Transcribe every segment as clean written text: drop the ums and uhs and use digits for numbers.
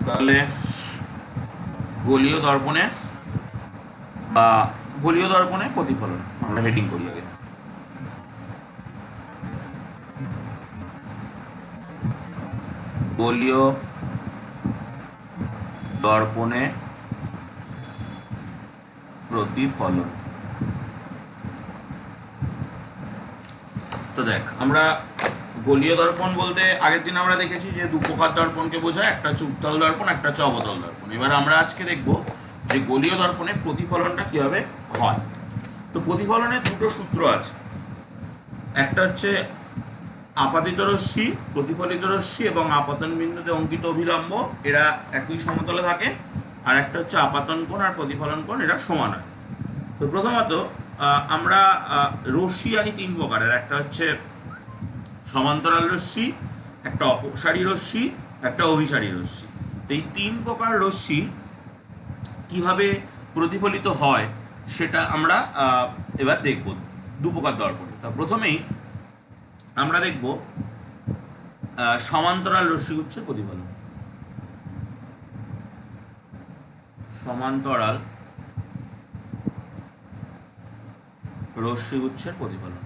তাহলে গোলীয় দর্পণে বা গোলীয় দর্পণে প্রতিফলন আমরা হেডিং করি আগে। গোলীয় দর্পণে প্রতিফলন। তো দেখ, আমরা গোলীয় দর্পণ বলতে আগের দিন আমরা দেখেছি যে দু প্রকার দর্পণকে বোঝায়, একটা হচ্ছে উত্তল দর্পণ, একটা হচ্ছে অবতল দর্পণ। এবার আমরা আজকে দেখব যে গোলীয় দর্পণে প্রতিফলনটা কিভাবে হয়। তো প্রতিফলনের দুটো সূত্র আছে, একটা হচ্ছে আপাতিত রশ্মি, প্রতিফলিত রশ্মি এবং আপতন বিন্দুতে অঙ্কিত অভিলম্ব এরা একই সমতলে থাকে, আর একটা হচ্ছে আপাতন কোণ আর প্রতিফলন কোণ এরা সমান হয়। তো প্রথমত আমরা রশ্মি জানি তিন প্রকারের, একটা হচ্ছে সমান্তরাল রশ্মি, একটা অপসারী রশ্মি, একটা অভিসারী রশ্মি। তো এই তিন প্রকার রশ্মি কিভাবে প্রতিফলিত হয় সেটা আমরা এবার দেখব দু প্রকার দর্পণে। তা প্রথমেই আমরা দেখব সমান্তরাল রশ্মিগুচ্ছের প্রতিফলন। সমান্তরাল রশ্মিগুচ্ছের প্রতিফলন।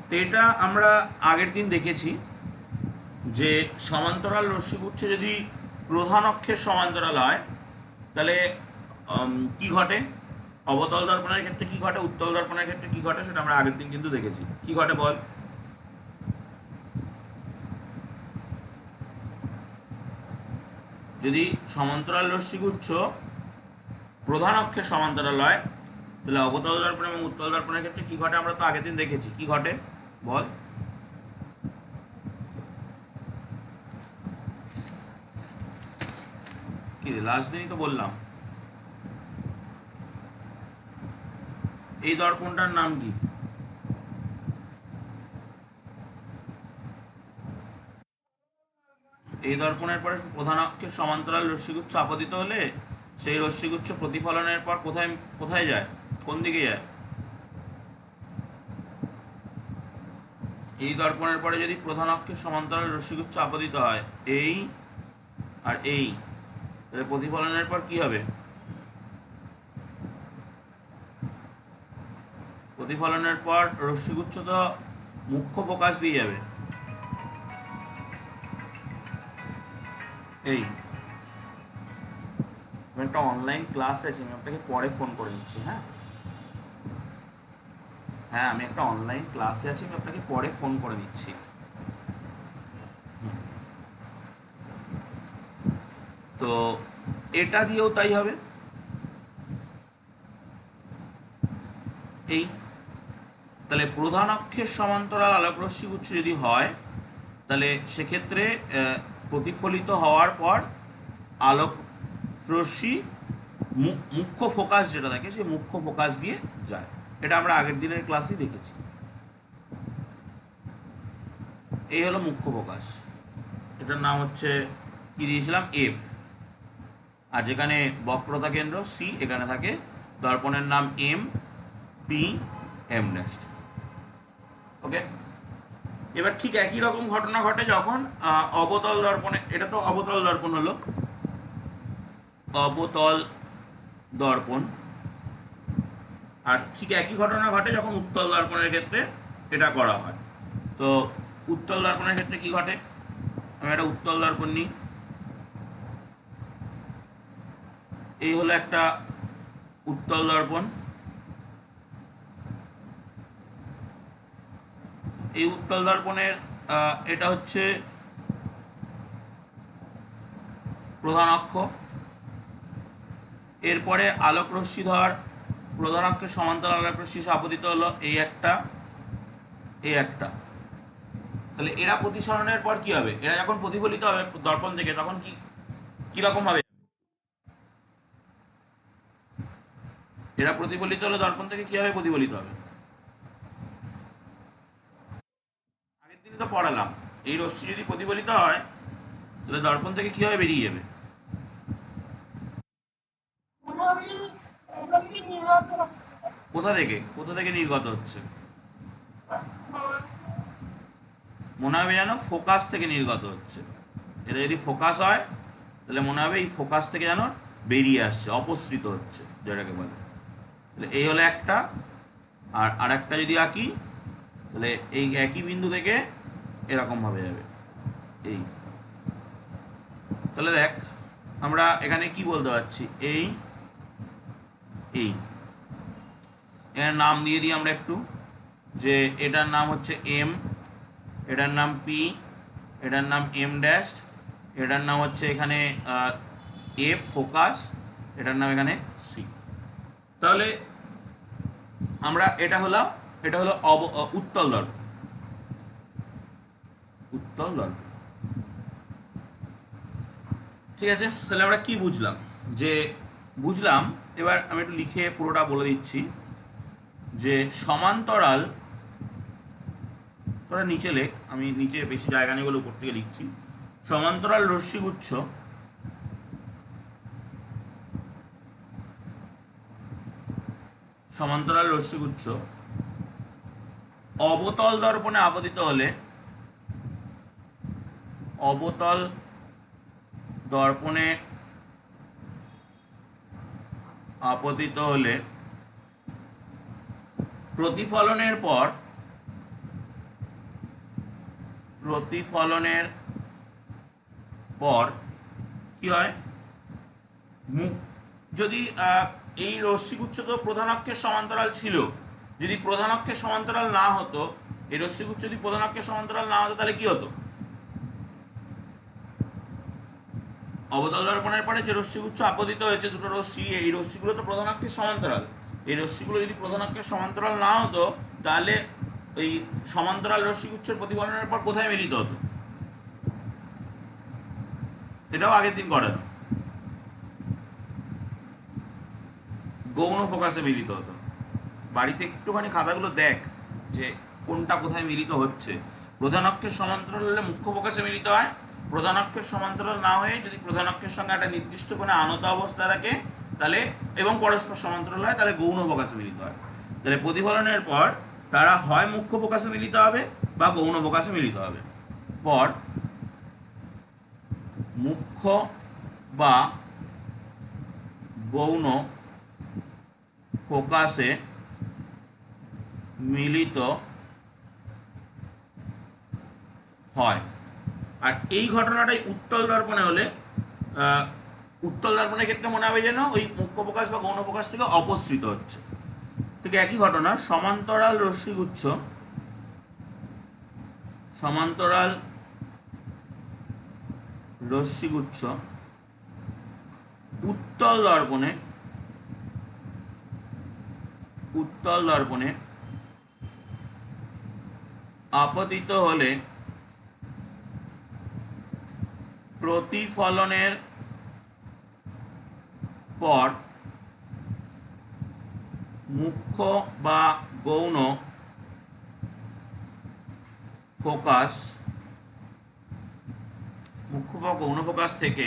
তো এটা আমরা আগের দিন দেখেছি যে সমান্তরাল রশ্মিগুচ্ছ যদি প্রধান অক্ষের সমান্তরাল হয় তাহলে কি ঘটে, অবতল দর্পণের ক্ষেত্রে কি ঘটে, উত্তল দর্পণের ক্ষেত্রে কি ঘটে, সেটা আমরা আগের দিন কিন্তু দেখেছি। কি ঘটে বল? যদি সমান্তরাল রশ্মিগুচ্ছ প্রধান অক্ষের সমান্তরাল হয় তাহলে অবতল দর্পণ এবং উত্তল দর্পণের ক্ষেত্রে কি ঘটে আমরা তো আগের দিন দেখেছি। কি ঘটে বল? কি লাস্ট দিনই তো বললাম। এই দর্পণটার নাম কি? এই দর্পণের পরে প্রধান অক্ষের সমান্তরাল রশ্মিগুচ্ছ আপতিত হলে সেই রশ্মিগুচ্ছ প্রতিফলনের পর কোথায় কোথায় যায়, কোন দিকে যায়? এই দর্পণের পরে যদি প্রধান অক্ষের সমান্তরাল রশ্মিগুচ্ছ আপতিত হয় এই আর এই, তাহলে প্রতিফলনের পর কি হবে? প্রতিফলনের পর রশ্মিগুচ্ছ তো মুখ্য ফোকাস দিয়ে যাবে এই। একটা অনলাইন ক্লাস আছে, আমি আপনাকে পরে ফোন করে নিচ্ছি। হ্যাঁ হ্যাঁ, আমি একটা অনলাইন ক্লাসে আছি, আমি আপনাকে পরে ফোন করে দিচ্ছি। তো এটা দিয়েও তাই হবে। এই তাহলে প্রধান অক্ষের সমান্তরাল আলোকরশ্মিগুচ্ছ যদি হয় তাহলে সেক্ষেত্রে প্রতিফলিত হওয়ার পর আলোক রশ্মি মুখ্য ফোকাস যেটা থাকে সেই মুখ্য ফোকাস দিয়ে যায়। এটা আমরা আগের দিনের ক্লাসেই দেখেছি। এই হলো মুখ্য ফোকাস, এটার নাম হচ্ছে কি দিয়েছিলাম, এফ। আর যেখানে বক্রতা কেন্দ্র সি, এখানে থাকে দর্পণের নাম এম, পি, এম ড্যাশ। ওকে, এবার ঠিক একই রকম ঘটনা ঘটে যখন অবতল দর্পণে, এটা তো অবতল দর্পণ হলো, অবতল দর্পণ। আর ঠিক একই ঘটনা ঘটে যখন উত্তল দর্পণের ক্ষেত্রে এটা করা হয়। তো উত্তল দর্পণের ক্ষেত্রে কি ঘটে, আমি একটা উত্তল দর্পণ নিই। এই হলো একটা উত্তল দর্পণ। এই উত্তল দর্পণের এটা হচ্ছে প্রধান অক্ষ। এরপরে আলোক রশ্মি ধর প্রধান অক্ষের সমান্তরাল আলোক রশ্মি আপতিত হলো এই একটা, এই একটা। তাহলে এরা প্রতিসরণের পর কি হবে, এরা যখন প্রতিফলিত হবে দর্পণ থেকে তখন কি কিরকম হবে, এরা প্রতিফলিত হলে দর্পণ থেকে কিভাবে প্রতিফলিত হবে? আগের দিনে তো পড়ালাম, এই রশ্মি যদি প্রতিফলিত হয় তাহলে দর্পণ থেকে কিভাবে বেরিয়ে যাবে? কোথা থেকে নির্গত হচ্ছে? মনে হবে যেন ফোকাস থেকে নির্গত হচ্ছে। এটা যদি ফোকাস হয় তাহলে মনে হবে এই ফোকাস থেকে যেন বেরিয়ে আসছে, অপসৃত হচ্ছে যেটাকে বলে। তাহলে এই হলো একটা। আর আরেকটা যদি আঁকি তাহলে এই একই বিন্দু থেকে এরকমভাবে যাবে এই। তাহলে দেখ আমরা এখানে কি বলতে পারছি, এই এই এর নাম দিয়ে দিই আমরা একটু, যে এটার নাম হচ্ছে এম, এটার নাম পি, এটার নাম এম ড্যাশ, এটার নাম হচ্ছে এখানে এফ ফোকাস, এটার নাম এখানে সি। তাহলে আমরা এটা হলো উত্তল দর্পণ, উত্তল দর্পণ। ঠিক আছে, তাহলে আমরা কি বুঝলাম, যে বুঝলাম, এবার আমি একটু লিখে পুরোটা বলে দিচ্ছি, যে সমান্তরাল, তোরা নিচে লেখ, আমি নিচে বেশি জায়গা নেই বলে উপর থেকে লিখছি। সমান্তরাল রশ্মিগুচ্ছ সমান্তরাল রশ্মিগুচ্ছ অবতল দর্পণে আপতিত হলে, অবতল দর্পণে আপতিত হলে প্রতিফলনের পর কি হয়, মুখ যদি এই রশ্মিগুচ্ছ তো প্রধান অক্ষের সমান্তরাল ছিল, যদি প্রধান অক্ষের সমান্তরাল না হতো, এই রশ্মিগুচ্ছ যদি প্রধান অক্ষের সমান্তরাল না হতো তাহলে কি হতো, অবতল দর্পণের পরে যে রশ্মিগুচ্ছ আপতিত হয়েছে দুটো রশ্মি, এই রশ্মিগুলো তো প্রধান অক্ষের সমান্তরাল, এই রশ্মিগুলো যদি প্রধান অক্ষের সমান্তরাল না হতো তাহলে এই সমান্তরাল রশ্মিগুচ্ছের প্রতিফলনের পর কোথায় মিলিত হতো, এটাও আগের দিন করানো, গৌণ ফোকাসে মিলিত হতো। বাড়িতে একটুখানি খাতাগুলো দেখ যে কোনটা কোথায় মিলিত হচ্ছে। প্রধান অক্ষের সমান্তরাল হলে মুখ্য ফোকাসে মিলিত হয়, প্রধান অক্ষের সমান্তরাল না হয়ে যদি প্রধান অক্ষের সঙ্গে একটা নির্দিষ্ট কোনো আনত অবস্থা থাকে তাহলে, এবং পরস্পর সমান্তরাল হয়, তাহলে গৌণ ফোকাসে মিলিত হয়। তাহলে প্রতিফলনের পর তারা হয় মুখ্য ফোকাসে মিলিত হবে বা গৌণ ফোকাসে মিলিত হবে। পর মুখ্য বা গৌণ ফোকাসে মিলিত হয়। আর এই ঘটনাটাই উত্তল দর্পণে হলে, উত্তল দর্পণের ক্ষেত্রে মনে হবে যেন ওই মুখ্য ফোকাস বা গৌণ ফোকাস থেকে অপসৃত হচ্ছে। ঠিক একই ঘটনা সমান্তরাল রশ্মিগুচ্ছ, সমান্তরাল রশ্মিগুচ্ছ উত্তল দর্পণে আপতিত হলে প্রতিফলনের পর মুখ্য বা গৌণ ফোকাস, মুখ্য বা গৌণ ফোকাস থেকে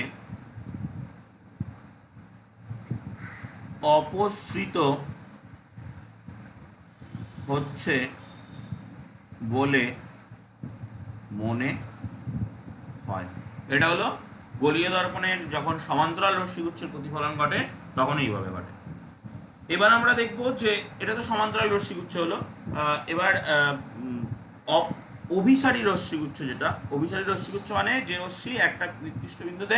অপসৃত হচ্ছে বলে মনে হয়। এটা হলো গোলীয় দর্পণের যখন সমান্তরাল রশ্মিগুচ্ছের প্রতিফলন ঘটে তখন এইভাবে ঘটে। এবার আমরা দেখব যে এটা তো সমান্তরাল রশ্মিগুচ্ছ হলো, এবার অভিসারী রশ্মিগুচ্ছ, যেটা অভিসারী রশ্মিগুচ্ছ মানে যে রশ্মি একটা নির্দিষ্ট বিন্দুতে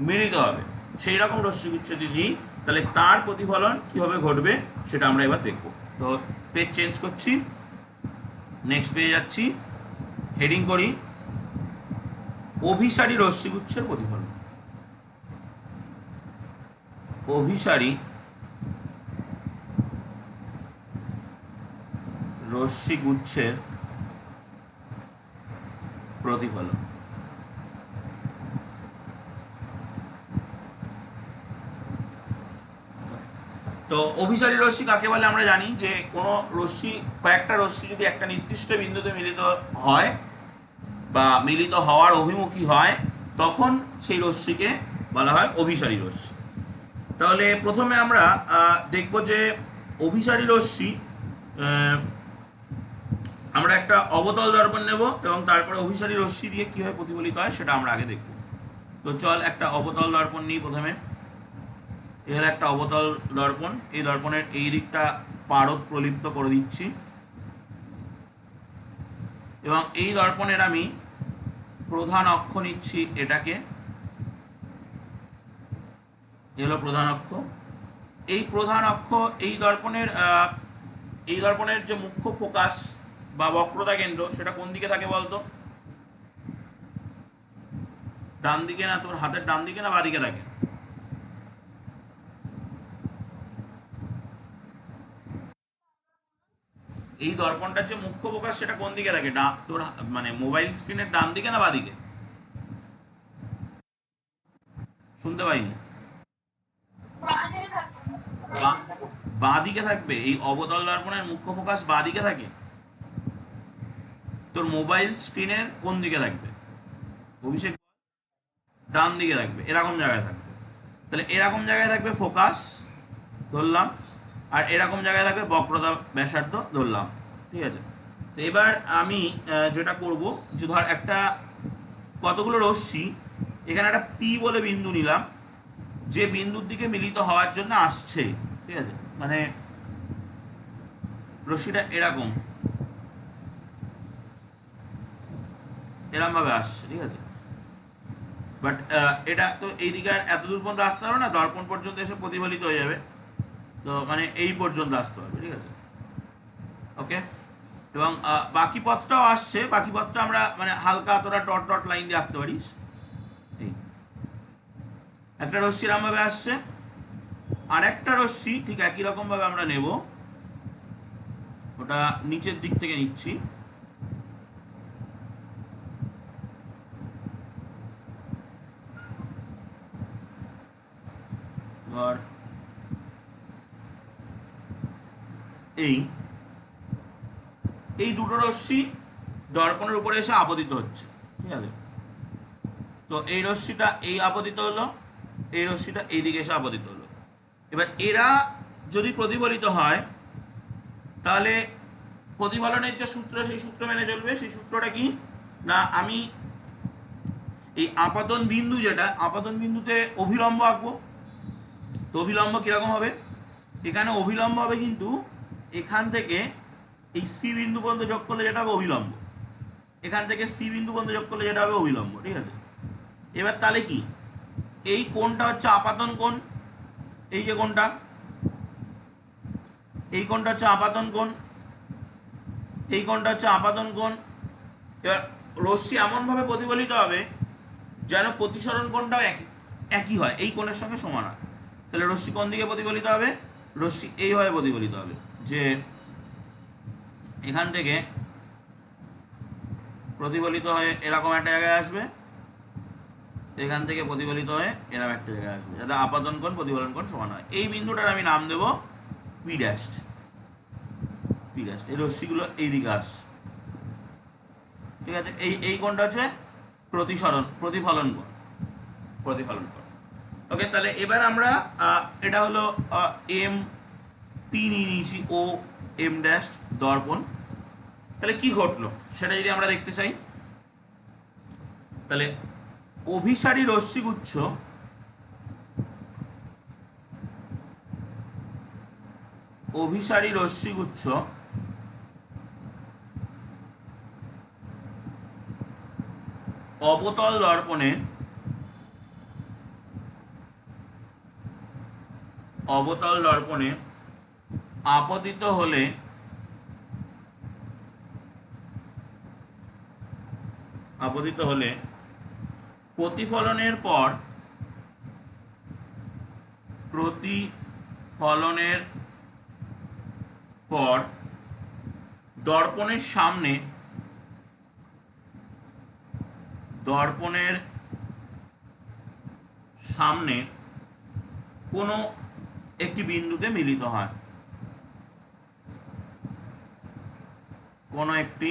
মিলিত হবে, সেই রকম রশ্মিগুচ্ছ যদি নিই তাহলে তার প্রতিফলন কিভাবে ঘটবে সেটা আমরা এবার দেখব। তো পেজ চেঞ্জ করছি, নেক্সট পেজে যাচ্ছি, হেডিং করি অভিসারী রশ্মিগুচ্ছের প্রতিফলন। অভিসারী রশ্মিগুচ্ছের প্রতিফলন। তো অভিসারী রশ্মি কাকে বলে আমরা জানি, যে কোনো রশ্মি, কয়েকটা রশ্মি যদি একটা নির্দিষ্ট বিন্দুতে মিলিত হয় বা মিলিত হওয়ার অভিমুখী হয় তখন সেই রশ্মিকে বলা হয় অভিসারী রশ্মি। তাহলে প্রথমে আমরা দেখব যে অভিসারী রশ্মি আমরা একটা অবতল দর্পণ নেব এবং তারপরে অভিসারী রশ্মি দিয়ে কীভাবে প্রতিফলিত হয় সেটা আমরা আগে দেখব। তো চল একটা অবতল দর্পণ নিই প্রথমে। এর একটা অবতল দর্পণ, এই দর্পণের এই দিকটা পারদ প্রলিপ্ত করে দিচ্ছি এবং এই দর্পণের আমি প্রধান অক্ষ নিচ্ছি, এটাকে হলো প্রধান অক্ষ। এই প্রধান অক্ষ এই দর্পণের যে মুখ্য ফোকাস বা বক্রতা কেন্দ্র সেটা কোন দিকে থাকে বলতো? ডান দিকে না? তোর হাতের ডান দিকে না বাঁ দিকে থাকে? এই দর্পণটার যে মুখ্য ফোকাস সেটা কোন দিকে থাকে? তোর মানে মোবাইল স্ক্রিনের ডান দিকে না বাঁ দিকে? শুনতে পাইনি। বাঁ দিকে থাকবে। এই অবতল দর্পণের মুখ্য ফোকাস বাঁ দিকে থাকে। তোর মোবাইল স্ক্রিনের কোন দিকে থাকবে অভিষেক? ডান দিকে থাকবে, এরকম জায়গায় থাকবে। তাহলে এরকম জায়গায় থাকবে ফোকাস, ধরলাম, আর এরকম জায়গায় থাকবে বক্রতা ব্যাসার্ধ, ধরলাম। ঠিক আছে। তো এবার আমি যেটা করব, যে ধর একটা কতগুলো রশ্মি, এখানে একটা পি বলে বিন্দু নিলাম, যে বিন্দুর দিকে মিলিত হওয়ার জন্য আসছে। ঠিক আছে, মানে রশ্মিটা এরকম ভাবে আসছে। ঠিক আছে, বাট এটা তো এইদিকে আর এত দূর পর্যন্ত আসতে হবে না, দর্পণ পর্যন্ত এসে প্রতিফলিত হয়ে যাবে। তো মানে এই পর্যন্ত আসতে হবে। ঠিক আছে, ওকে। এবং বাকি পথটাও আসছে, বাকি পথটা আমরা মানে হালকা তোরা ডট ডট লাইন দিয়ে আঁকতে পারিস। এই একটা রশ্মি এরকম ভাবে আসছে, আর একটা রশ্মি ঠিক একই রকম ভাবে আমরা নেব, ওটা নিচের দিক থেকে নিচ্ছি। আর এই দুটো রশ্মি দর্পণের উপরে এসে আপতিত হচ্ছে। ঠিক আছে, তো এই রশ্মিটা এই আপতিত হলো, এই রশ্মিটা এইদিকে এসে আপতিত হলো। এবার এরা যদি প্রতিফলিত হয় তাহলে প্রতিফলনের যে সূত্র, সেই সূত্র মেনে চলবে। সেই সূত্রটা কি না, আমি এই আপাতন বিন্দু, যেটা আপাতন বিন্দুতে অভিলম্ব আঁকবো। তো অভিলম্ব কিরকম হবে? এখানে অভিলম্ব হবে কিন্তু এখান থেকে এই সি বিন্দু পর্যন্ত যোগ করলে যেটা হবে অভিলম্ব, এখান থেকে সি বিন্দু পর্যন্ত যোগ করলে যেটা হবে অভিলম্ব। ঠিক আছে, এবার তাহলে কি, এই কোণটা হচ্ছে আপাতন কোণ, এই যে কোণটা, এই কোণটা হচ্ছে আপাতন কোণ, এই কোণটা হচ্ছে আপাতন কোণ। এবার রশ্মি এমনভাবে প্রতিফলিত হবে যেন প্রতিসরণ কোণটাও একই হয়, এই কোণের সঙ্গে সমান হয়। তাহলে রশ্মি কোন দিকে প্রতিফলিত হবে? রশ্মি এইভাবে প্রতিফলিত হবে, যে এখান থেকে প্রতিফলিত হয়ে এরকম একটা জায়গায় আসবে, এখান থেকে প্রতিফলিত হয়ে এরকম একটা জায়গায় আসবে, যাতে আপাতন কোণ প্রতিফলন কোণ সমান হয়। এই বিন্দুটার আমি নাম দেব পি ড্যাশ। পি ড্যাশ, এই রশ্মিগুলো এইদিকে আসছে। ঠিক আছে, এই কোণটা হচ্ছে প্রতিফলন কোণ, প্রতিফলন কোণ। ওকে, তাহলে এবার আমরা এটা হলো এম পি নিয়ে নিয়েছি, ও এম ড্যাশ দর্পণ। তাহলে কি ঘটলো সেটা যদি আমরা দেখতে চাই, তাহলে অভিসারী রশ্মিগুচ্ছ অবতল দর্পণে আপতিত হলে প্রতিফলনের পর দর্পণের সামনে কোনো একটি বিন্দুতে মিলিত হয়, কোনো একটি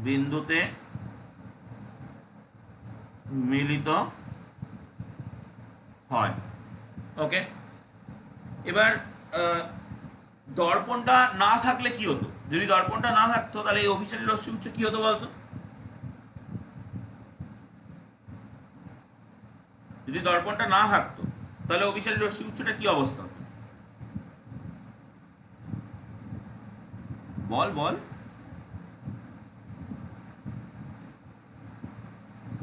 বিন্দুতে মিলিত হয়। ওকে, এবার দর্পণটা না থাকলে কি হতো? যদি দর্পণটা না থাকতো তাহলে এই অভিসারী রশ্মিগুচ্ছ কি হতো বলতো? যদি দর্পণটা না থাকতো তাহলে অভিসারী রশ্মিগুচ্ছটা কি অবস্থা হতো? বল বল।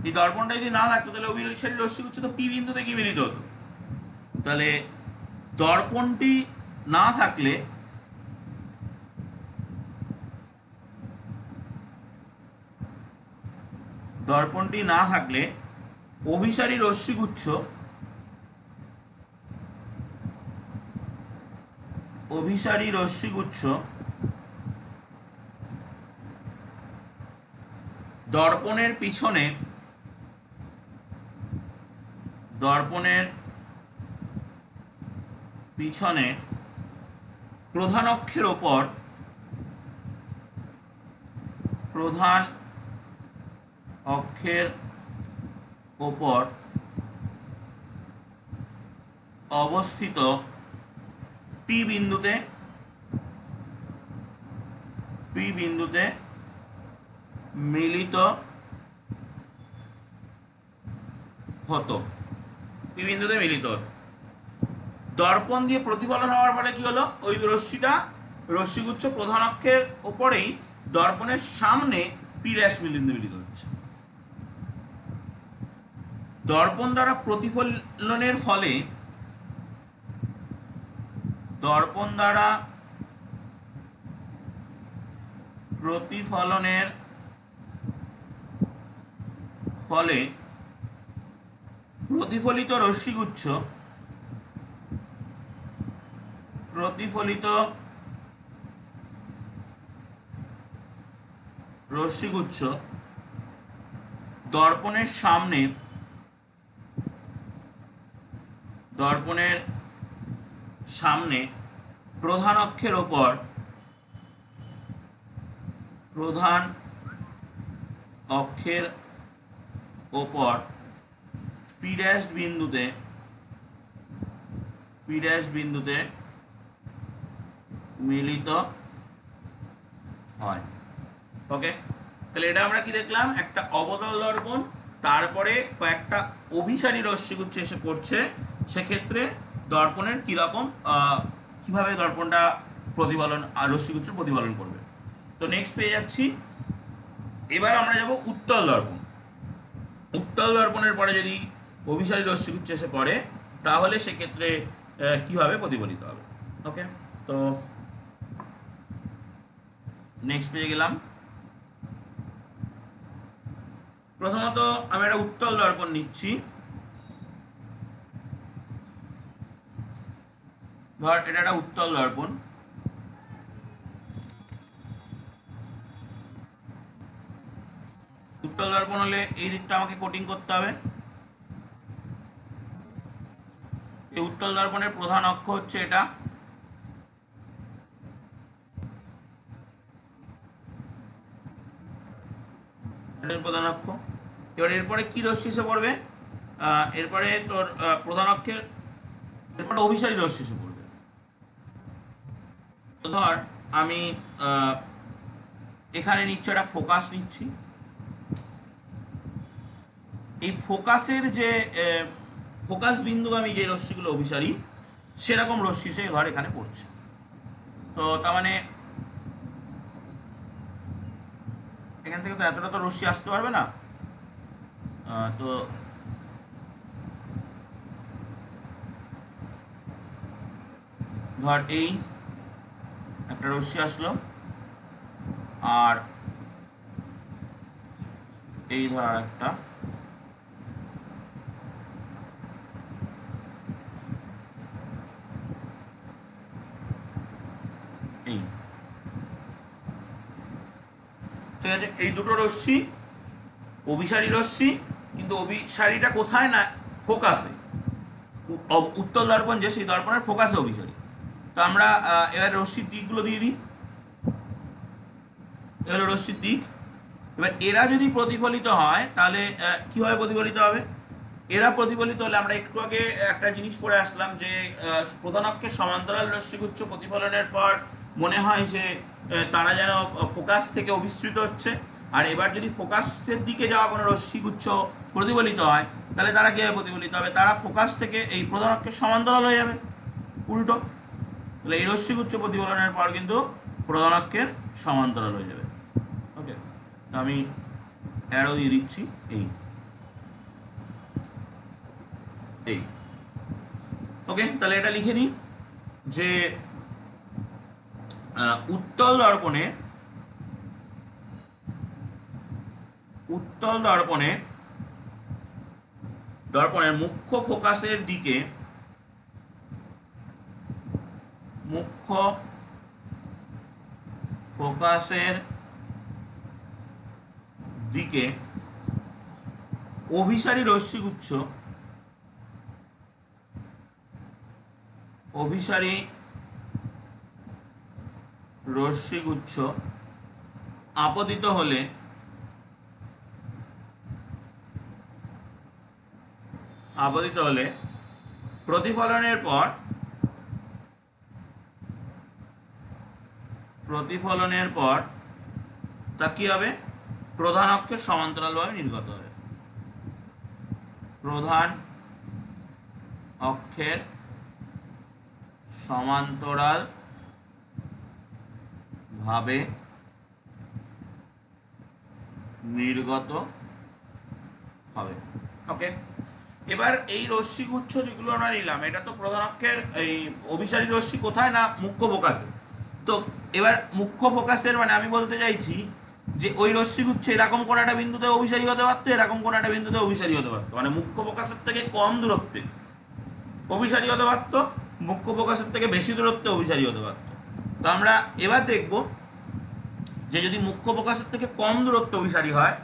এই দর্পণটা যদি না থাকতো তাহলে অভিসারী রশ্মিগুচ্ছ তো পি বিন্দুতে কি মিলিত হতো। তাহলে দর্পণটি না থাকলে অভিসারী রশ্মিগুচ্ছ দর্পণের পিছনে প্রধান অক্ষের ওপর অবস্থিত পি বিন্দুতে মিলিত হতো। দর্পণ দিয়ে প্রতিফলন হওয়ার ফলে কি হলো? ওই রশ্মিগুচ্ছ প্রধান অক্ষের ওপরেই দর্পণের সামনে পি ড্যাশ বিন্দুতে মিলিত হচ্ছে। দর্পণ দ্বারা প্রতিফলনের ফলে প্রতিফলিত রশ্মিগুচ্ছ দর্পণের সামনে প্রধান অক্ষের ওপর পি ড্যাশ বিন্দুতে মিলিত হয়। ওকে, তাহলে এটা আমরা কি দেখলাম? একটা অবতল দর্পণ, তারপরে কয়েকটা অভিসারী রশ্মিগুচ্ছ এসে পড়ছে, সেক্ষেত্রে দর্পণের কিভাবে দর্পণটা রশ্মিগুচ্ছ প্রতিফলন করবে। তো নেক্সট পেয়ে যাচ্ছি। এবার আমরা যাব উত্তল দর্পণ। উত্তল দর্পণের পরে যদি অভিসারী রশ্মিগুচ্ছ এসে পড়ে তাহলে সেক্ষেত্রে কিভাবে প্রতিফলিত হবে। ওকে, তো নেক্সট পেয়ে গেলাম। প্রথমত আমি একটা উত্তল দর্পণ নিচ্ছি। ধর এটা একটা উত্তল দর্পণ। উত্তল দর্পণ হলে এই দিকটা আমাকে কোটিং করতে হবে। এই উত্তল দর্পণের প্রধান অক্ষ হচ্ছে এটা। প্রধান অক্ষ। এবার এরপরে কি রশ্মি এসে পড়বে? এরপরে তোর প্রধান অক্ষের এরপরে অভিসারী রশ্মি এসে পড়বে। তো ধর আমি এখানে নিচ্ছি একটা ফোকাস নিচ্ছি। এই ফোকাসের যে ফোকাস বিন্দু আমি যে রশ্মিগুলো অভিসারী, সেরকম রশ্মি সে ধর এখানে পড়ছে। তো তার মানে এখান থেকে তো এতটা তো রশ্মি আসতে পারবে না। তো ধর এই একটা রশ্মি আসলো, আর এই ধর আর একটা, এই ঠিক আছে। এই দুটো রশ্মি অভিসারী রশ্মি, কিন্তু অভিসারীটা কোথায় না? ফোকাসে। উত্তল দর্পণ যে, সেই দর্পণের ফোকাসে অভিসারী। তো আমরা এবার রশ্মির দিকগুলো দিয়ে দিই। এ হলো রশ্মির দিক। এবার এরা যদি প্রতিফলিত হয় তাহলে কিভাবে প্রতিফলিত হবে? এরা প্রতিফলিত হলে আমরা একটু আগে একটা জিনিস পড়ে আসলাম যে প্রধান অক্ষের সমান্তরাল রশ্মিগুচ্ছ প্রতিফলনের পর মনে হয় যে তারা যেন ফোকাস থেকে অভিসৃত হচ্ছে। আর এবার যদি ফোকাসের দিকে যাওয়া কোনো রশ্মিগুচ্ছ প্রতিফলিত হয় তাহলে তারা কীভাবে প্রতিফলিত হবে? তারা ফোকাস থেকে এই প্রধান অক্ষের সমান্তরাল হয়ে যাবে, উল্টো। তাহলে এই রশ্মিগুচ্ছ প্রতিফলনের পর কিন্তু প্রধান অক্ষের সমান্তরাল হয়ে যাবে। ওকে, তো আমি অ্যারো দিয়ে দিচ্ছি এই এই ওকে, তাহলে এটা লিখে নিই যে উত্তল দর্পণে দর্পণের মুখ্য ফোকাসের দিকে অভিসারী রশ্মিগুচ্ছ আপতিত হলে প্রতিফলনের পর তা কি হবে? প্রধান অক্ষের সমান্তরালভাবে নির্গত হবে। প্রধান অক্ষের সমান্তরাল ভাবে নির্গত হবে। ওকে, এবার এই রশ্মিগুচ্ছ যেগুলো আমরা নিলাম, এটা তো প্রধান অক্ষের এই অভিসারী রশ্মি কোথায় না মুখ্য ফোকাসে। তো এবার মুখ্য ফোকাসের মানে আমি বলতে চাইছি যে ওই রশ্মিগুচ্ছ এরকম কোন একটা বিন্দুতে অভিসারী হতে পারতো, এরকম কোন একটা বিন্দুতে অভিসারী হতে পারতো, মানে মুখ্য ফোকাসের থেকে কম দূরত্বে অভিসারী হতে পারতো, মুখ্য ফোকাসের থেকে বেশি দূরত্বে অভিসারী হতে পারতো। তো আমরা এবার দেখব যে যদি মুখ্য ফোকাসের থেকে কম দূরত্বে অভিসারী হয়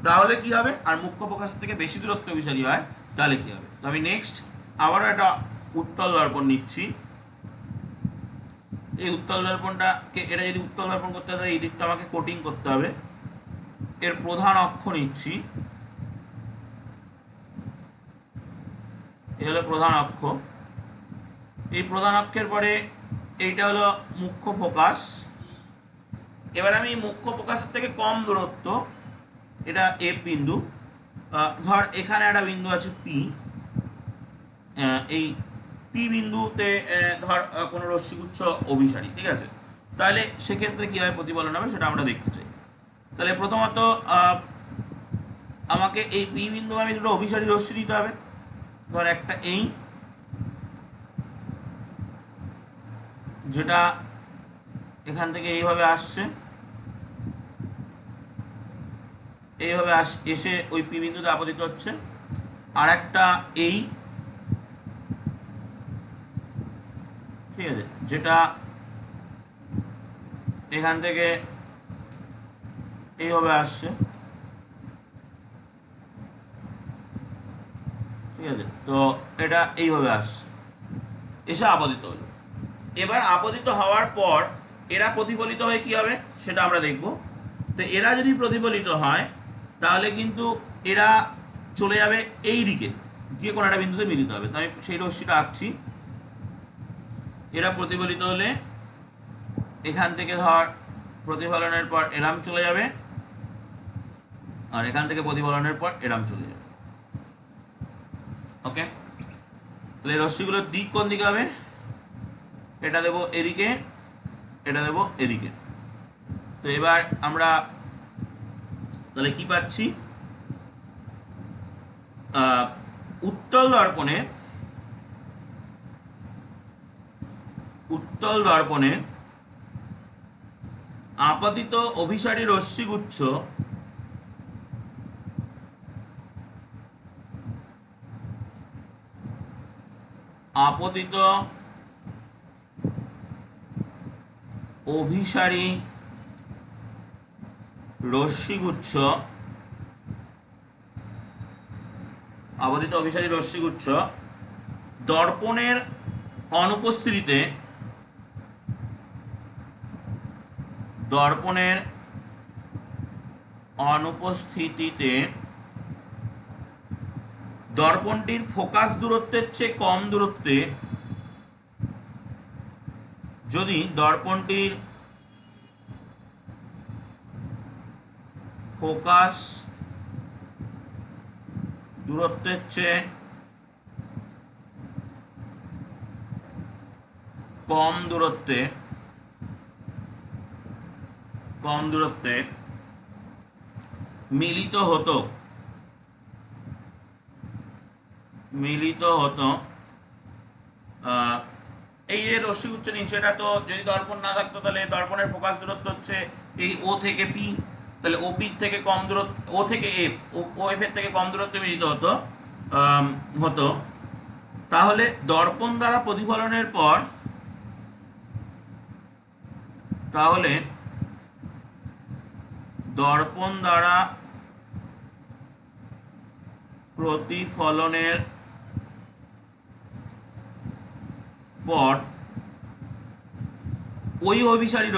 তাহলে কি হবে, আর মুখ্য ফোকাসের থেকে বেশি দূরত্বে অভিসারী হয় তাহলে কি হবে। তো আমি নেক্সট আবারও একটা উত্তল দর্পণ নিচ্ছি। এই উত্তল দর্পণটাকে, এটা যদি উত্তল দর্পণ করতে হয় এই দিকটা আমাকে কোটিং করতে হবে। এর প্রধান অক্ষ নিচ্ছি, এই হলো প্রধান অক্ষ। এই প্রধান অক্ষের পরে এইটা হলো মুখ্য ফোকাস। এবার আমি মুখ্য ফোকাসের থেকে কম দূরত্ব, এটা এফ বিন্দু, ধর এখানে একটা বিন্দু আছে পি, এই পি বিন্দুতে ধর কোনো রশ্মিগুচ্ছ অভিসারী, ঠিক আছে? তাহলে সেক্ষেত্রে কীভাবে প্রতিফলন হবে সেটা আমরা দেখতে চাই। তাহলে প্রথমত আমাকে এই পি বিন্দু আমি দুটো অভিসারী রশ্মি দিতে হবে। ধর একটা এই, যেটা এখান থেকে এইভাবে আসছে, এইভাবে এসে ওই পি বিন্দুতে আপতিত হচ্ছে। আর একটা এই, ঠিক আছে, যেটা এখান থেকে এইভাবে আসছে, ঠিক আছে? তো এটা এইভাবে আসছে, এসে আপতিত হলো। এবার আপতিত হওয়ার পর এরা প্রতিফলিত হয়ে কি হবে সেটা আমরা দেখব। তো এরা যদি প্রতিফলিত হয় তাহলে কিন্তু এরা চলে যাবে এই দিকে, গিয়ে কোনো একটা বিন্দুতে মিলিত হবে। তো আমি সেই রশ্মিটা আঁকছি। এরা প্রতিফলিত হলে এখান থেকে ধর প্রতিফলনের পর এরাম চলে যাবে, আর এখান থেকে প্রতিফলনের পর এরাম চলে যাবে। ওকে, তাহলে রশ্মিগুলোর দিক কোন দিকে হবে? এটা দেবো এদিকে, এটা দেবো এদিকে। তো এবার আমরা তাহলে কি পাচ্ছি? উত্তল দর্পণে আপতিত অভিসারী রশ্মিগুচ্ছ দর্পণের অনুপস্থিতিতে দর্পণটির ফোকাস দূরত্বের চেয়ে কম দূরত্বে যদি দর্পণটির ফোকাস দূরত্বের চেয়ে কম দূরত্বে মিলিত হতো এই যে রশ্মিগুচ্ছ নিচে, এটা তো যদি দর্পণ না থাকতো তাহলে দর্পণের ফোকাস দূরত্ব হচ্ছে এই ও থেকে পি, তাহলে ও পি থেকে কম দূরত্ব, ও থেকে এফ, ও এফ এর থেকে কম দূরত্বে মিলিত হতো। তাহলে দর্পণ দ্বারা প্রতিফলনের পর ওই অভিসারী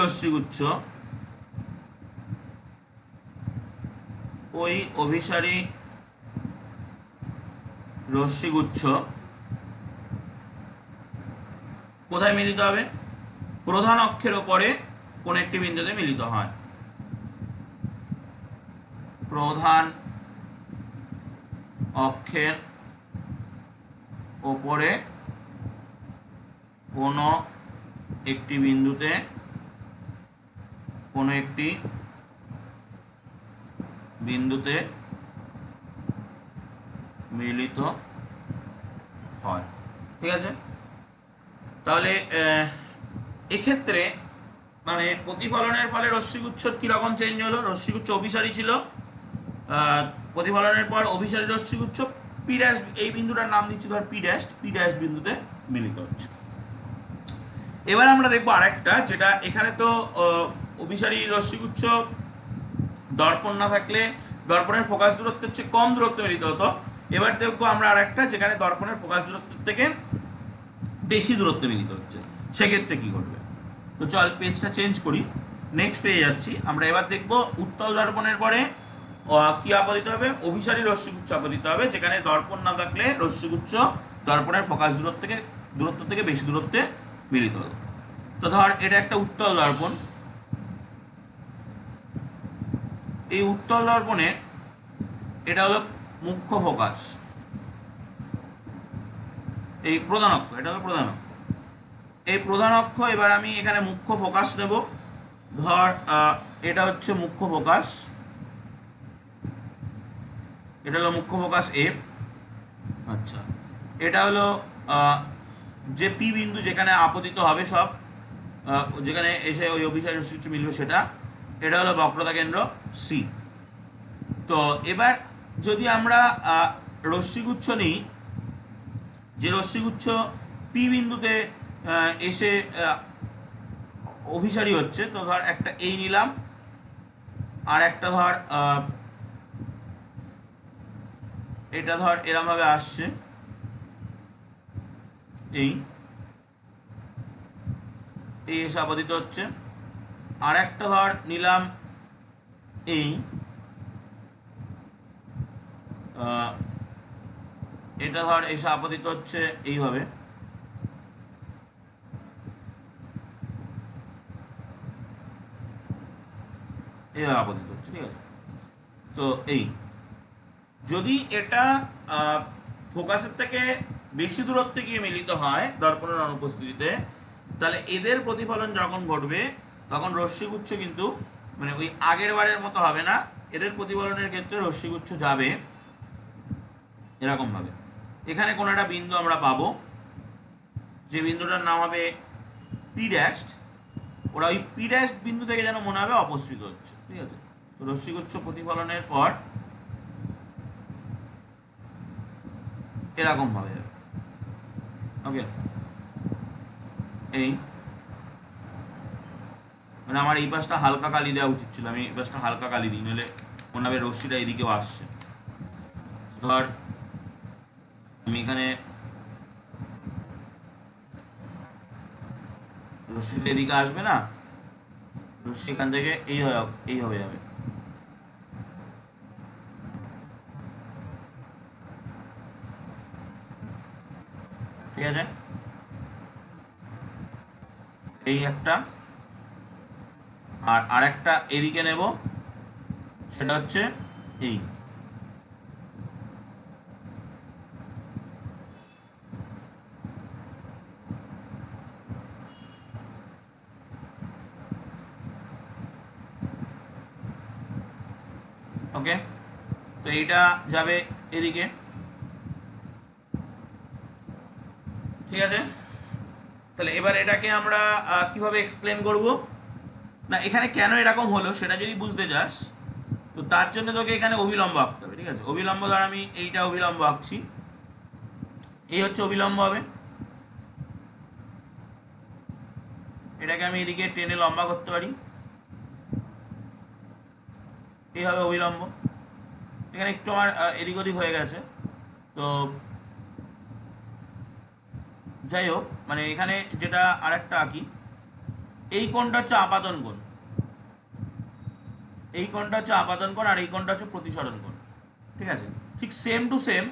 রশ্মিগুচ্ছ কোথায় মিলিত হবে? প্রধান অক্ষের ওপরে কোন একটি বিন্দুতে মিলিত হয়। প্রধান অক্ষের ওপরে কোনো একটি বিন্দুতে মিলিত হয়। ঠিক আছে, তাহলে এক্ষেত্রে মানে প্রতিফলনের ফলে রশ্মিগুচ্ছর কিরকম চেঞ্জ হলো? রশ্মিগুচ্ছ অভিসারী ছিল, প্রতিফলনের পর অভিসারী রশ্মিগুচ্ছ পি ড্যাশ, এই বিন্দুটার নাম দিচ্ছি ধর পি ড্যাশ বিন্দুতে মিলিত হচ্ছে। এবার আমরা দেখবো আরেকটা, যেটা এখানে তো অভিসারী রশ্মিগুচ্ছ দর্পণ না থাকলে দর্পণের ফোকাস দূরত্বের চেয়ে কম দূরত্বে মিলিত হতো। এবার দেখবো আমরা আরেকটা যেখানে দর্পণের ফোকাস দূরত্বের থেকে বেশি দূরত্বে মিলিত হচ্ছে, সেক্ষেত্রে কি করবে? তো চল পেজটা চেঞ্জ করি, নেক্সট পেজে যাচ্ছি আমরা। এবার দেখবো উত্তল দর্পণের পরে কি আপতিত হবে? অভিসারী রশ্মিগুচ্ছ আপতিত হবে, যেখানে দর্পণ না থাকলে রশ্মিগুচ্ছ দর্পণের ফোকাস দূরত্ব থেকে বেশি দূরত্বে মিলিত হবে। তো ধর এটা একটা উত্তল দর্পণ, এই উত্তল দর্পণে এটা হলো মুখ্য ফোকাস, এই প্রধান অক্ষ, এটা হলো প্রধান অক্ষ, এই প্রধান অক্ষ। এবার আমি এখানে মুখ্য ফোকাস নেব, ধর এটা হচ্ছে মুখ্য ফোকাস, এটা হলো মুখ্য ফোকাস এফ। আচ্ছা, এটা হলো যে পি বিন্দু যেখানে আপতিত হবে সব, যেখানে এসে ওই অভিসারী রশ্মিগুচ্ছ মিলবে সেটা, এটা হলো বক্রতা কেন্দ্র সি। তো এবার যদি আমরা রশ্মিগুচ্ছ নিই, যে রশ্মিগুচ্ছ পি বিন্দুতে এসে অভিসারী হচ্ছে, তো ধর একটা এই নিলাম, আর একটা ধর এটা ধর এরম ভাবে আসছে, এই এসে আপতিত হচ্ছে। আর একটা ধর নিলাম এই, এটা ধর এসে আপতিত হচ্ছে এইভাবে, এইভাবে আপতিত হচ্ছে। ঠিক আছে, তো এই যদি এটা ফোকাসের থেকে বেশি দূরত্বে গিয়ে মিলিত হয় দর্পণের অনুপস্থিতিতে, তাহলে এদের প্রতিফলন যখন ঘটবে তখন রশ্মিগুচ্ছ কিন্তু মানে ওই আগের বারের মতো হবে না, এদের প্রতিফলনের ক্ষেত্রে রশ্মিগুচ্ছ যাবে এরকম ভাবে। এখানে কোনো একটা বিন্দু আমরা পাবো, যে বিন্দুটার নাম হবে পি ড্যাশ, ওরা ওই পি ড্যাশ বিন্দু থেকে যেন মনে হবে অপসৃত হচ্ছে। ঠিক আছে, তো রশ্মিগুচ্ছ প্রতিফলনের পর এরকম ভাবে যাবে। ওকে, এই মানে আমার এই পাশটা হালকা কালি দেওয়া উচিত ছিল, আমি এই পাশটা হালকা কালি দিই, নইলে মনে হবে রশ্মিটা এদিকেও আসছে। ধর আমি এখানে রশ্মিটা এদিকে আসবে না, রশ্মি এখান থেকে এই হয়ে যাবে। ঠিক আছে, এই একটা, আর আরেকটা এদিকে নেব, সেটা হচ্ছে এই। ওকে, তো এইটা যাবে এদিকে। ঠিক আছে, তাহলে এবার এটাকে আমরা কিভাবে এক্সপ্লেন করব, না এখানে কেন এরকম হলো সেটা যদি বুঝতে চাস, তো তার জন্য তোকে এখানে অভিলম্ব আঁকতে হবে। ঠিক আছে, অভিলম্ব দ্বারা আমি এইটা অভিলম্ব আঁকছি, এই হচ্ছে অভিলম্ব হবে। এটাকে আমি এদিকে টেনে লম্বা করতে পারি, এই হবে অভিলম্ব। এখানে একটু আমার এদিক ওদিক হয়ে গেছে, তো যাই হোক, মানে এখানে যেটা আরেকটা আঁকি, এই কোণটা হচ্ছে আপাতন কোণ, এই কোণটা হচ্ছে আপাতন কোণ, আর এই কোণটা হচ্ছে প্রতিসরণ কোণ। ঠিক আছে, ঠিক সেম টু সেম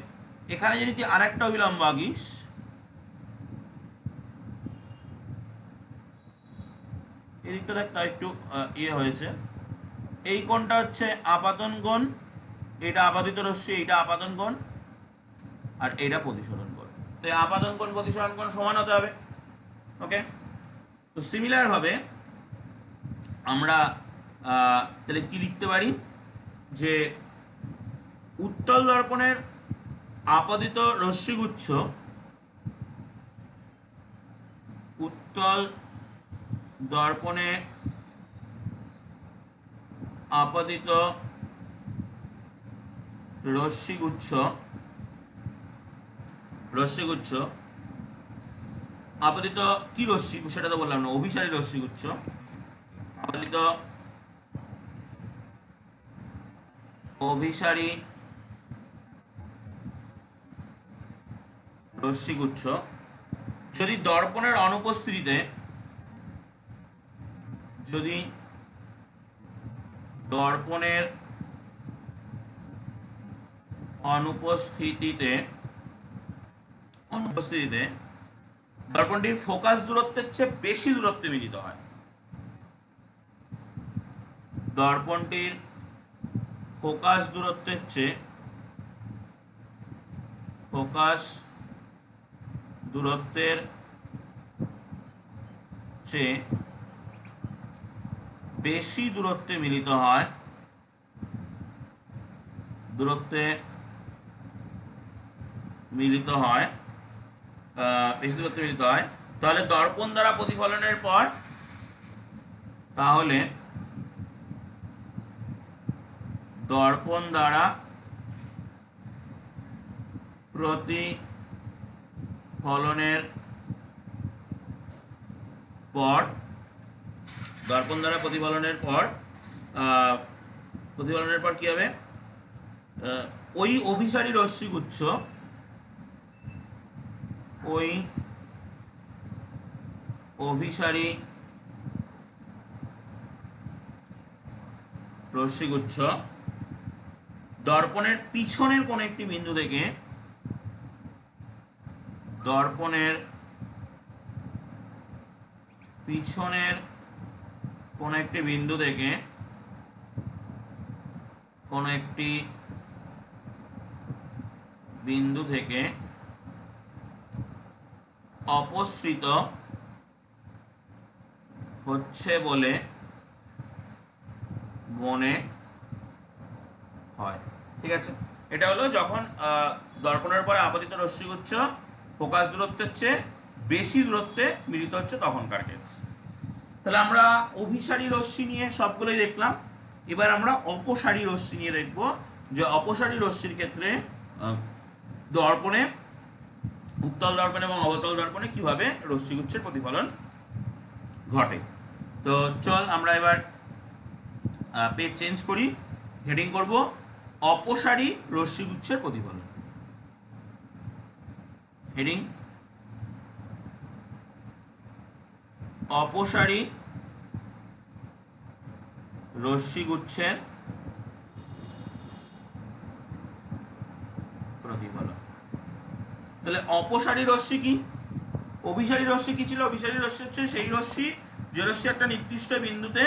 এখানে যদি তুই আরেকটা অভিলম্ব আঁকিস, এদিকটা দেখ তাই একটু ইয়ে হয়েছে, এই কোণটা হচ্ছে আপাতন কোণ, এটা আপাতিত রশ্মি, এইটা আপাতন কোণ, আর এইটা প্রতিসরণ কোণ। তো আপাতন কোণ প্রতিসরণ কোণ সমান হতে হবে। ওকে, তো সিমিলার ভাবে আমরা তাহলে কি লিখতে পারি, যে উত্তল দর্পণের আপতিত রশ্মিগুচ্ছ, উত্তল দর্পণে আপতিত রশ্মিগুচ্ছ, রশ্মিগুচ্ছ আপতিত কি রশ্মি সেটা তো বললাম না, অভিসারী রশ্মিগুচ্ছ, আপতিত অভিসারী রশ্মিগুচ্ছ যদি দর্পণের অনুপস্থিতিতে, যদি দর্পণের অনুপস্থিতিতে অনুপস্থিতিতে দর্পণটি ফোকাস দূরত্বের চেয়ে বেশি দূরত্বে মিলিত হয়, দর্পণটির ফোকাস দূরত্বের চেয়ে, ফোকাস দূরত্বের চেয়ে বেশি দূরত্বে মিলিত হয়, দূরত্বে মিলিত হয়, বেশি দূরত্বে মিলিত হয়, তাহলে দর্পণ দ্বারা প্রতিফলনের পর, তাহলে দর্পণ দ্বারা প্রতিফলনের পর, দর্পণ দ্বারা প্রতিফলনের পর প্রতিফলনের পর কি হবে, ওই অভিসারী রশ্মিগুচ্ছ, ওই অভিসারী রশ্মিগুচ্ছ দর্পণের পিছনের কোন একটি বিন্দু থেকে, দর্পণের পিছনের কোন একটি বিন্দু থেকে, কোন একটি বিন্দু থেকে অপসৃত হচ্ছে বলে মনে হয়। ঠিক আছে, এটা হলো যখন দর্পণের পরে আপতিত রশ্মিগুচ্ছ ফোকাস দূরত্বের চেয়ে বেশি দূরত্বে মিলিত হচ্ছে তখনকার কেস। তাহলে আমরা অভিসারী রশ্মি নিয়ে সবগুলোই দেখলাম, এবার আমরা অপসারী রশ্মি নিয়ে দেখব, যে অপসারী রশ্মির ক্ষেত্রে দর্পণে, উত্তল দর্পণ এবং অবতল দর্পণে কিভাবে রশ্মিগুচ্ছের প্রতিফলন ঘটে। তো চল আমরা এবার পেজ চেঞ্জ করি, হেডিং করব অপসারী রশ্মিগুচ্ছের প্রতিফলন। হেডিং অপসারী রশ্মিগুচ্ছের প্রতিফলন। তাহলে অপসারী রশ্মি কি? অভিসারী রশ্মি কি ছিল? অভিসারী রশ্মি হচ্ছে সেই রশ্মি যে রশ্মি একটা নির্দিষ্ট বিন্দুতে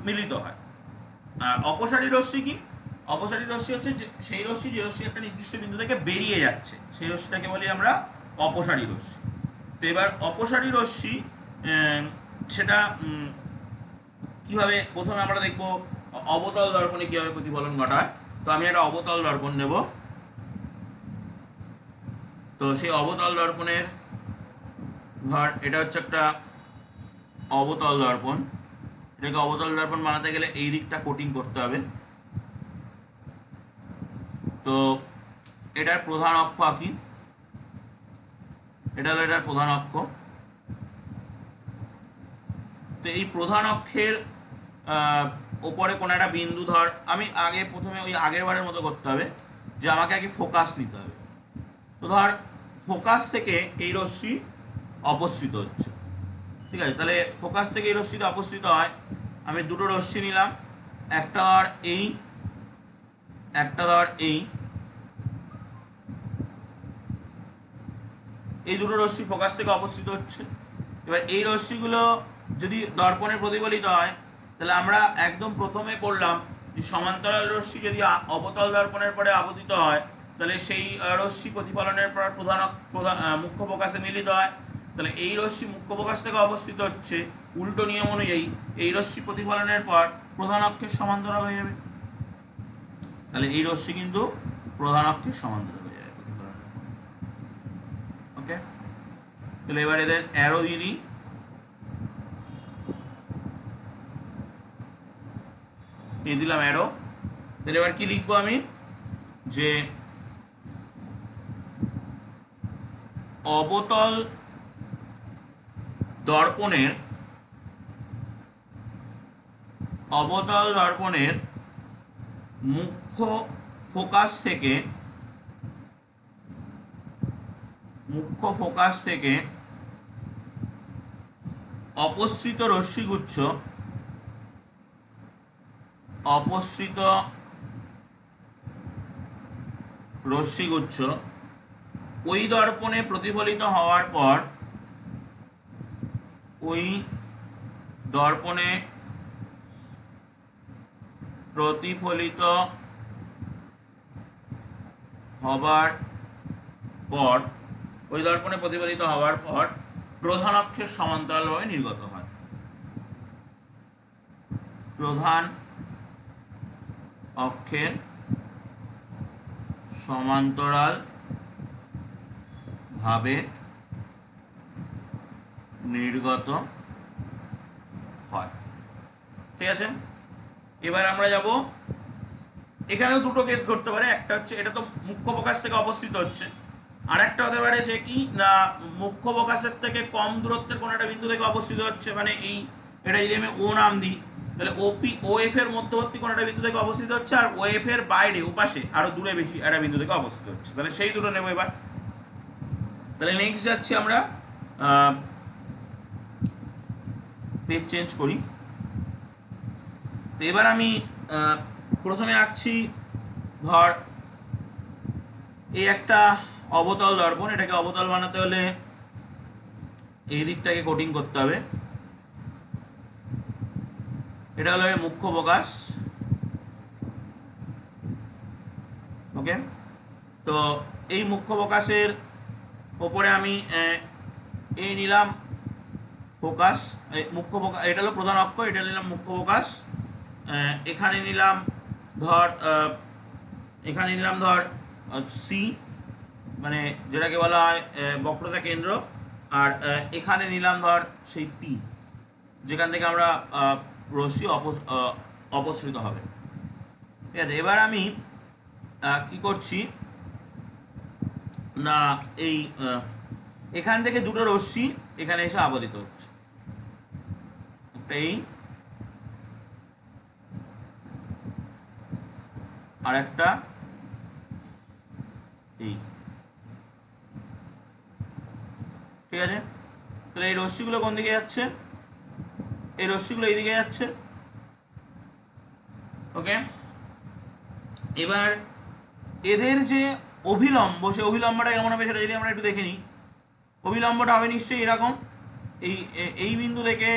মিলিত হয়। আর অপসারী রশ্মি কি? অপসারী রশ্মি হচ্ছে সেই রশ্মি যে রশ্মি একটা নির্দিষ্ট বিন্দু থেকে বেরিয়ে যাচ্ছে, সেই রশ্মিটাকে বলি আমরা অপসারী রশ্মি। তো এবার অপসারী রশ্মি সেটা কিভাবে, প্রথমে আমরা দেখব অবতল দর্পণে কিভাবে প্রতিফলন ঘটায়। তো আমি একটা অবতল দর্পণ নেব। তো সেই অবতল দর্পণের ধর এটা হচ্ছে একটা অবতল দর্পণ। এটাকে অবতল দর্পণ বানাতে গেলে এই দিকটা কোটিং করতে হবে। তো এটার প্রধান অক্ষ আঁকি, এটা হলো এটার প্রধান অক্ষ। তো এই প্রধান অক্ষের ওপরে কোনো একটা বিন্দু ধর, আমি আগে প্রথমে ওই আগের বারের মতো করতে হবে যে আমাকে আগে ফোকাস নিতে হবে। তো ধর ফোকাস থেকে এই রশ্মি অপসৃত হচ্ছে, ঠিক আছে? তাহলে ফোকাস থেকে এই রশ্মিটা অপসৃত হয়। আমি দুটো রশ্মি নিলাম, একটা ধর এই, একটা ধর এই, এই দুটো রশ্মি ফোকাস থেকে অপসৃত হচ্ছে। এবার এই রশ্মিগুলো যদি দর্পণে প্রতিফলিত হয়, তাহলে আমরা একদম প্রথমে করলাম যে সমান্তরাল রশ্মি যদি অবতল দর্পণের পরে আপতিত হয়, তাহলে সেই রশ্মি প্রতিফলনের পর মুখ্য ফোকাসে মিলিত হয়। তাহলে এই রশ্মি মুখ্য ফোকাস থেকে অবস্থিত হচ্ছে, উল্টো নিয়ম অনুযায়ী এই রশ্মি প্রতিফলনের পর প্রধান অক্ষের সমান্তরাল হয়ে যাবে। তাহলে এই রশ্মি কিন্তু প্রধান অক্ষের সমান্তরাল হয়ে যাবে প্রতিফলনের পর। ওকে, তাহলে এবার এদের অ্যারো দিয়ে দিই। দিয়ে দিলাম অ্যারো। তাহলে এবার কি লিখবো আমি, যে অবতল দর্পণের মুখ্য ফোকাস থেকে অপসৃত রশ্মিগুচ্ছ ওই দর্পণে প্রতিফলিত হওয়ার পর প্রধান অক্ষের সমান্তরালভাবে নির্গত হয়। প্রধান অক্ষের সমান্তরাল ভাবে নির্গত হয়। ঠিক আছে, এবার আমরা যাব, এখানেও দুটো কেস করতে পারে। একটা হচ্ছে এটা তো মুখ্য ফোকাস থেকে অবস্থিত হচ্ছে, আর একটা হতে পারে যে কি না মুখ্য ফোকাসের থেকে কম দূরত্বের কোনো একটা বিন্দু থেকে অবস্থিত হচ্ছে, মানে এই এটা যদি আমি ও নাম দিই, তাহলে ওএফ এর মধ্যবর্তী কোনো একটা বিন্দু থেকে অবস্থিত হচ্ছে, আর ওএফ এর বাইরে ওপাশে আরো দূরে বেশি একটা বিন্দু থেকে অবস্থিত হচ্ছে। তাহলে সেই দুটো নেবো এবার। তাহলে নেক্সট যাচ্ছি আমরা, পেজ চেঞ্জ করি। তো এবার আমি প্রথমে আঁকছি, ধর এই একটা অবতল দর্পণ, এটাকে অবতল বানাতে হলে এই দিকটাকে কোটিং করতে হবে। এটা হলো মুখ্য ফোকাস। ওকে, তো এই মুখ্য ফোকাসের ওপরে আমি এই নিলাম ফোকাস, মুখ্য ফোকাস, এটা হলো প্রধান অক্ষ, এটা নিলাম মুখ্য ফোকাস। এখানে নিলাম ধর সি, মানে যেটাকে বলা হয় বক্রতা কেন্দ্র। আর এখানে নিলাম ধর সেই পি, যেখান থেকে আমরা রশ্মি অপসৃত হবে। ঠিক আছে, এবার আমি কি করছি না, এই এখান থেকে দুটো রশ্মি এখানে এসে আবদ্ধ হচ্ছে, একটা এই আর একটা এই। ঠিক আছে, তাহলে এই রশ্মিগুলো কোন দিকে যাচ্ছে? এই রশ্মিগুলো এইদিকে যাচ্ছে। ওকে, এবার এদের যে অভিলম্ব, সে অভিলম্বটা কেমন হবে সেটা যদি আমরা একটু দেখে নিই। অভিলম্বটা হবে নিশ্চয়ই এরকম, এই এই বিন্দু থেকে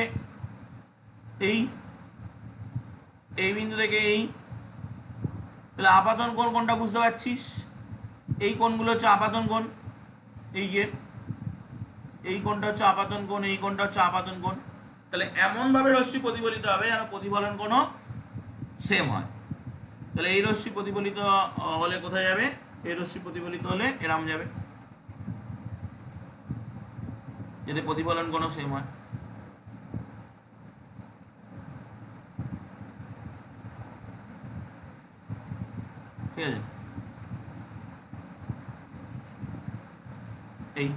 এই এই বিন্দু থেকে এই, তাহলে আপাতন কোণ কোনটা বুঝতে পারছিস? এই কোণগুলো হচ্ছে আপাতন কোণ, এই যে এই কোণটা হচ্ছে আপাতন কোণ, এই কোণটা হচ্ছে আপাতন কোণ। তাহলে এমনভাবে রশ্মি প্রতিফলিত হবে যেন প্রতিফলন কোণও সেম হয়। তাহলে এই রশ্মি প্রতিফলিত হলে কোথায় যাবে? এই রশ্মি প্রতিফলিত হলে এরম যাবে, যদি প্রতিফলন কোণও সেম হয়। ঠিক আছে, এই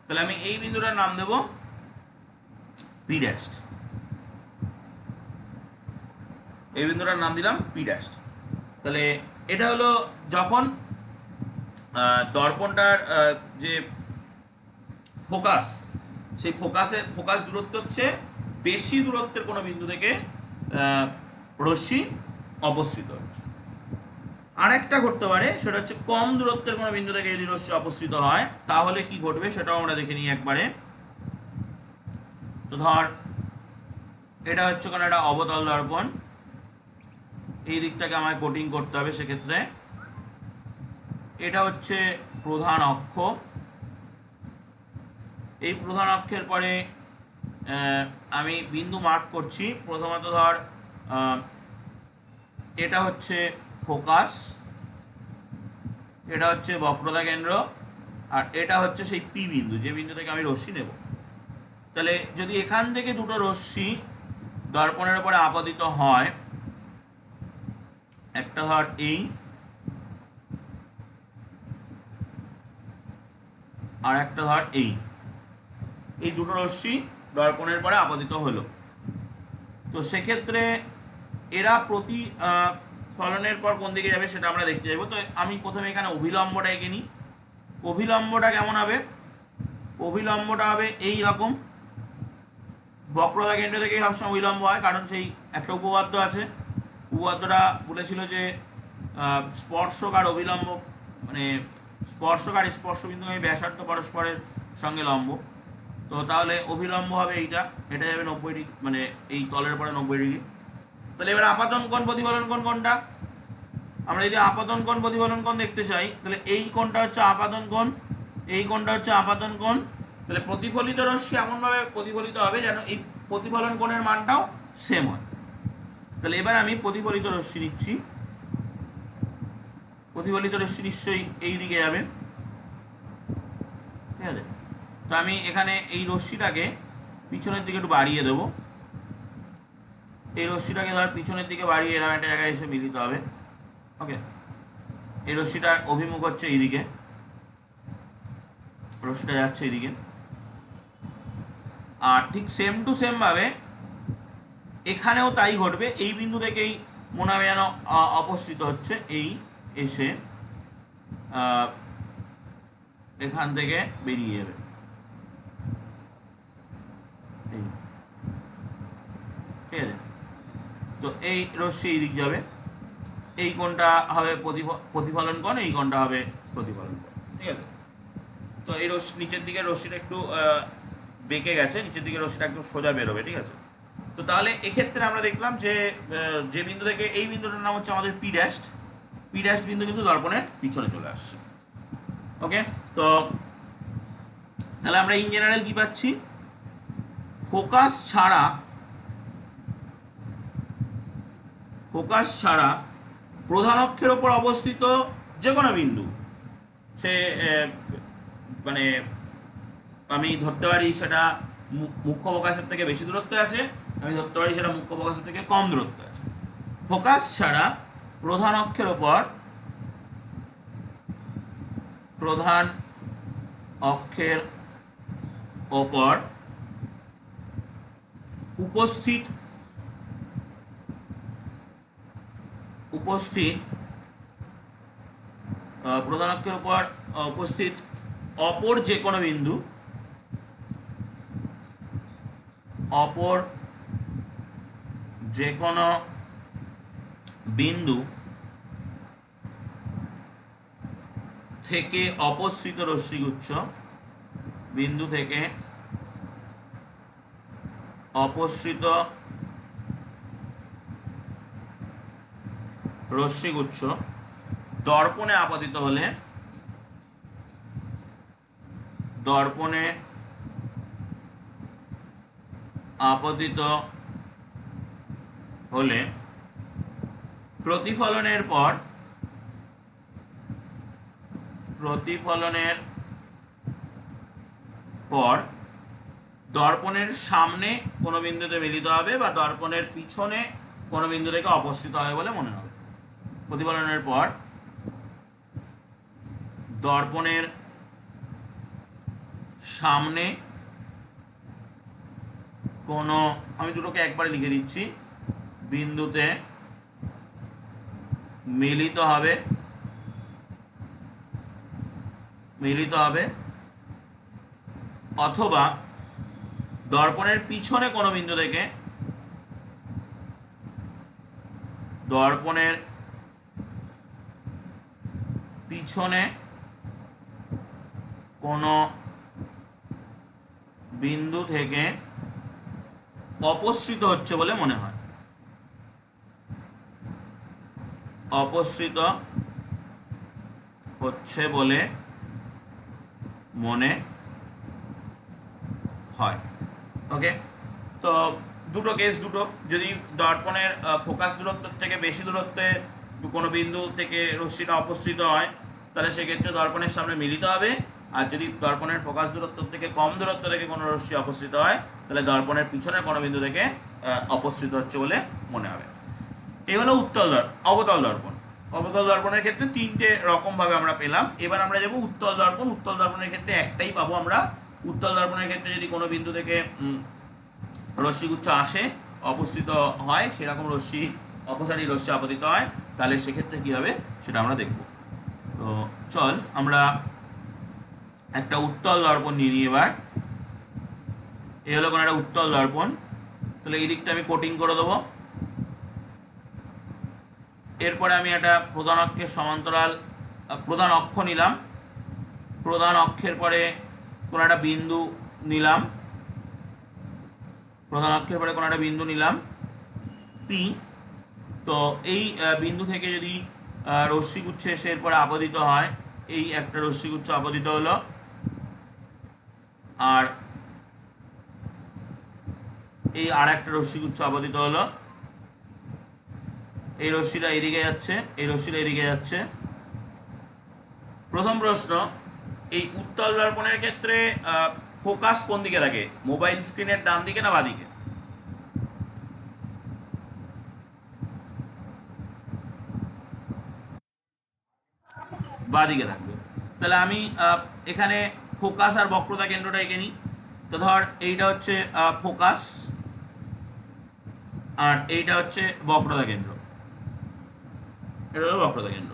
তাহলে আমি এই বিন্দুটার নাম দেব পি ড্যাশড, এই বিন্দুটার নাম দিলাম পি ড্যাশড। তাহলে এটা হলো যখন দর্পণটার যে ফোকাস, সেই ফোকাস দূরত্ব হচ্ছে বেশি দূরত্বের কোনো বিন্দু থেকে রশ্মি অপসৃত হচ্ছে। আরেকটা ঘটতে পারে, সেটা হচ্ছে কম দূরত্বের কোনো বিন্দু থেকে যদি রশ্মি অপসৃত হয় তাহলে কি ঘটবে সেটাও আমরা দেখে নিই একবারে। তো ধর এটা হচ্ছে কোনো একটা অবতল দর্পণ, এই দিকটাকে আমায় কোটিং করতে হবে, সেক্ষেত্রে এটা হচ্ছে প্রধান অক্ষ। এই প্রধান অক্ষের পরে আমি বিন্দু মার্ক করছি। প্রথমত ধর এটা হচ্ছে ফোকাস, এটা হচ্ছে বক্রতা কেন্দ্র, আর এটা হচ্ছে সেই পি বিন্দু, যে বিন্দু থেকে আমি রশ্মি নেব। তাহলে যদি এখান থেকে দুটো রশ্মি দর্পণের উপরে আপতিত হয়, একটা ধর এই আর একটা ধর এই দুটো রশ্মি দর্পণের পরে আপতিত হলো, তো সেক্ষেত্রে এরা প্রতি ফলনের পর কোন দিকে যাবে সেটা আমরা দেখতে যাবো। তো আমি প্রথমে এখানে অভিলম্বটা এঁকে নিই। অভিলম্বটা কেমন হবে? অভিলম্বটা হবে এই রকম, বক্রতা কেন্দ্র থেকেই সবসময় অভিলম্ব হয়, কারণ সেই একটা উপপাদ্য আছে। উপপাদ্যটা বলেছিল যে স্পর্শক আর অভিলম্ব, মানে স্পর্শক আর স্পর্শবিন্দু ব্যাসার্ধ পরস্পরের সঙ্গে লম্ব। তো তাহলে অভিলম্ব হবে এইটা, এটা যাবে 90 ডিগ্রি, মানে এই তলের পরে 90 ডিগ্রি। তাহলে এবার আপাতন কোণ প্রতিফলন কোণ কোনটা? আমরা যদি আপাতন কোণ প্রতিফলন কোণ দেখতে চাই, তাহলে এই কোণটা হচ্ছে আপাতন কোণ, এই কোণটা হচ্ছে আপাতন কোণ। তাহলে প্রতিফলিত রশ্মি এমনভাবে প্রতিফলিত হবে যেন এই প্রতিফলন কোণের মানটাও সেম হয়। তাহলে এবার আমি প্রতিফলিত রশ্মি নিচ্ছি। প্রতিফলিত রশ্মি নিশ্চয়ই এই দিকে যাবে, ঠিক আছে। তো আমি এখানে এই রশ্মিটাকে পিছনের দিকে একটু বাড়িয়ে দেবো। এই রশ্মিটাকে ধর পিছনের দিকে বাড়িয়ে এরকম একটা জায়গায় এসে মিলিত হবে। ওকে, এই রশ্মিটার অভিমুখ হচ্ছে এইদিকে, রশ্মিটা যাচ্ছে এইদিকে। আর ঠিক সেম টু সেম ভাবে এখানেও তাই ঘটবে। এই বিন্দু থেকেই মনে হবে যেন অপসৃত হচ্ছে, এই এসে এখান থেকে বেরিয়ে যাবে, ঠিক আছে। তো এই রশ্মি এই দিক যাবে, এই কোণটা হবে প্রতিফলন কোণ, এই কোণটা হবে প্রতিফলন কোণ, ঠিক আছে। তো এই রশ্মি নিচের দিকে রশ্মিটা একটু বেঁকে গেছে, নিচের দিকে রশ্মিটা একটু সোজা বেরোবে, ঠিক আছে। তো তাহলে এক্ষেত্রে আমরা দেখলাম যে যে বিন্দু থেকে এই বিন্দুটার নাম হচ্ছে আমাদের পি ড্যাশড, পি ড্যাশড বিন্দু কিন্তু দর্পণের পিছনে চলে আসছে। ওকে, তো তাহলে আমরা ইন জেনারেল কি পাচ্ছি? ফোকাস ছাড়া প্রধান অক্ষের ওপর অবস্থিত যে কোনো বিন্দু, সে মানে আমি ধরতে পারি সেটা মুখ্য ফোকাসের থেকে বেশি দূরত্বে আছে, আমি ধরতে পারি সেটা মুখ্য ফোকাসের থেকে কম দূরত্বে আছে। ফোকাস ছাড়া প্রধান অক্ষের ওপর উপস্থিত প্রধান অক্ষের উপর উপস্থিত অপর যে কোনো বিন্দু, থেকে অপসৃত রশ্মিগুচ্ছ, বিন্দু থেকে অপসৃত রশ্মিগুচ্ছ দর্পণে আপতিত হলে, দর্পণে আপতিত হলে প্রতিফলনের পর দর্পণের সামনে কোনো বিন্দুতে মিলিত হবে বা দর্পণের পিছনে কোনো বিন্দু থেকে অপসৃত হবে বলে মনে হবে। প্রতিফলনের পর দর্পণের সামনে কোনো, আমি দুটোকে একবারে লিখে দিচ্ছি, বিন্দুতে মিলিত হবে অথবা দর্পণের পিছনে কোনো বিন্দু থেকে, দর্পণের পিছনে কোনো বিন্দু থেকে অপসৃত হচ্ছে বলে মনে হয়, অপসৃত হচ্ছে বলে মনে হয়। ওকে, তো দুটো কেস, দুটো, যদি দর্পণের ফোকাস দূরত্ব থেকে বেশি দূরত্বে কোনো বিন্দু থেকে রশ্মিটা অপসৃত হয় তাহলে সেক্ষেত্রে দর্পণের সামনে মিলিত হবে, আর যদি দর্পণের ফোকাস দূরত্ব থেকে কম দূরত্ব থেকে কোনো রশ্মি অপসৃত হয় তাহলে দর্পণের পিছনের কোনো বিন্দু থেকে অপসৃত হচ্ছে বলে মনে হবে। এই হলো অবতল দর্পণ। অবতল দর্পণের ক্ষেত্রে তিনটে রকমভাবে আমরা পেলাম। এবার আমরা যাবো উত্তল দর্পণ। উত্তল দর্পণের ক্ষেত্রে একটাই পাবো আমরা। উত্তল দর্পণের ক্ষেত্রে যদি কোনো বিন্দু থেকে রশ্মিগুচ্ছ আসে, অপসৃত হয়, সেরকম অপসারী রশ্মি আপতিত হয়, তাহলে সেক্ষেত্রে কী হবে সেটা আমরা দেখব। তো চল আমরা একটা উত্তল দর্পণ নিয়ে নিই এবার। এই হলো কোনো একটা উত্তল দর্পণ। তাহলে এই দিকটা আমি কোটিং করে দেবো। এরপরে আমি একটা প্রধান অক্ষের সমান্তরাল প্রধান অক্ষ নিলাম। প্রধান অক্ষের পরে কোনো একটা বিন্দু নিলাম, প্রধান অক্ষের পরে কোনো একটা বিন্দু নিলাম পি। তো এই বিন্দু থেকে যদি রশ্মিগুচ্ছ এসে এরপরে আপতিত হয়, এই একটা রশ্মিগুচ্ছ আপতিত হলো, আর এই আর একটা রশ্মিগুচ্ছ আপতিত হলো। এই রশ্মিটা এদিকে যাচ্ছে, এই রশ্মিটা এদিকে যাচ্ছে। প্রথম প্রশ্ন, এই উত্তল দর্পণের ক্ষেত্রে ফোকাস কোন দিকে থাকে? মোবাইল স্ক্রিনের ডান দিকে না বাঁদিকে? বাঁদিকে থাকবে। তাহলে আমি এখানে ফোকাস আর বক্রতা কেন্দ্রটা এঁকে নিই। তো ধর এইটা হচ্ছে ফোকাস আর এইটা হচ্ছে বক্রতা কেন্দ্র, এটা হলো বক্রতা কেন্দ্র,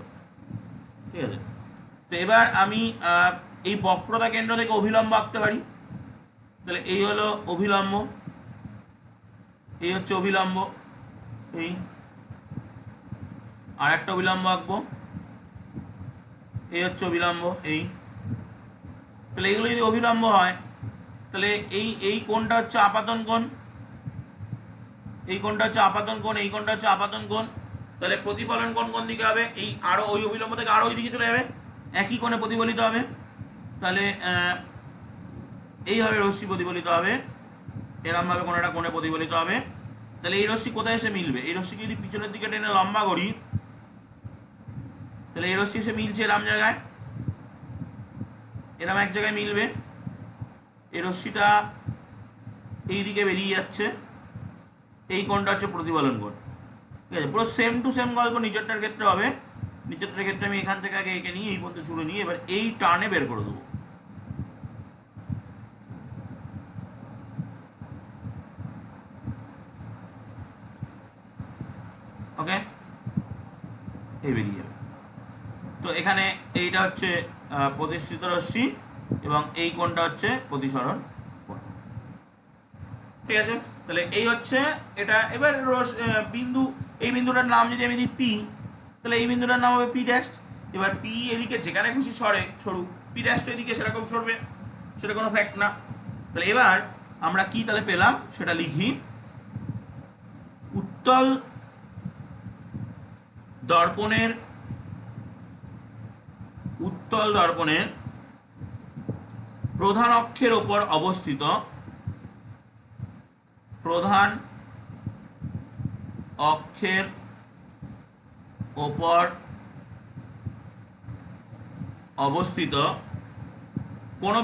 ঠিক আছে। তো এবার আমি এই বক্রতা কেন্দ্র থেকে অভিলম্ব আঁকতে পারি। তাহলে এই হলো অভিলম্ব, এই হচ্ছে অভিলম্ব, এই আর একটা অভিলম্ব আঁকবো, এই হচ্ছে অভিলম্ব, এই। তাহলে এগুলো যদি অভিলম্ব হয় তাহলে এই কোণটা হচ্ছে আপাতন কোণ, এই কোণটা হচ্ছে আপাতন কোণ, এই কোণটা হচ্ছে আপাতন কোণ। তাহলে প্রতিফলন কোণ কোন দিকে হবে? এই আরো ওই অভিলম্ব থেকে আরো ওই দিকে চলে যাবে, একই কোণে প্রতিফলিত হবে। তাহলে এইভাবে রশ্মি প্রতিফলিত হবে, এরকমভাবে কোনো একটা কোণে প্রতিফলিত হবে। তাহলে এই রশ্মি কোথায় এসে মিলবে? এই রশ্মিকে যদি পিছনের দিকে টেনে লম্বা করি তাহলে এই রশ্মি এসে মিলছে এরম জায়গায়, এরম এক জায়গায় মিলবে। এই রশ্মিটা এই দিকে বেরিয়ে যাচ্ছে, এই কোণটা হচ্ছে প্রতিফলন কোণ, ঠিক আছে। পুরো সেম টু সেম গল্প নিচেরটার ক্ষেত্রে হবে। নিচেরটার ক্ষেত্রে আমি এখান থেকে আগে এঁকে নিয়ে এই পর্যন্ত চুড়ে নিয়ে এবার এই টানে বের করে দেবো। ওকে, এই বেরিয়ে যাবে। তো এখানে এইটা হচ্ছে প্রতিষ্ঠিত রশ্মি এবং এই কোণটা হচ্ছে প্রতিসরণ কোণ, ঠিক আছে। তাহলে এই হচ্ছে এটা। এবার বিন্দু, এই বিন্দুটার নাম যদি আমি দিই পি, তাহলে এই বিন্দুটার নাম হবে পি ড্যাশ। এবার পি এদিকে যেখানে খুশি সরুক, পি ড্যাশটা এদিকে সেরকম সরবে, সেটা কোনো ফ্যাক্ট না। তাহলে এবার আমরা কি তাহলে পেলাম সেটা লিখি। উত্তল দর্পণের প্রধান অক্ষের ওপর অবস্থিত কোনো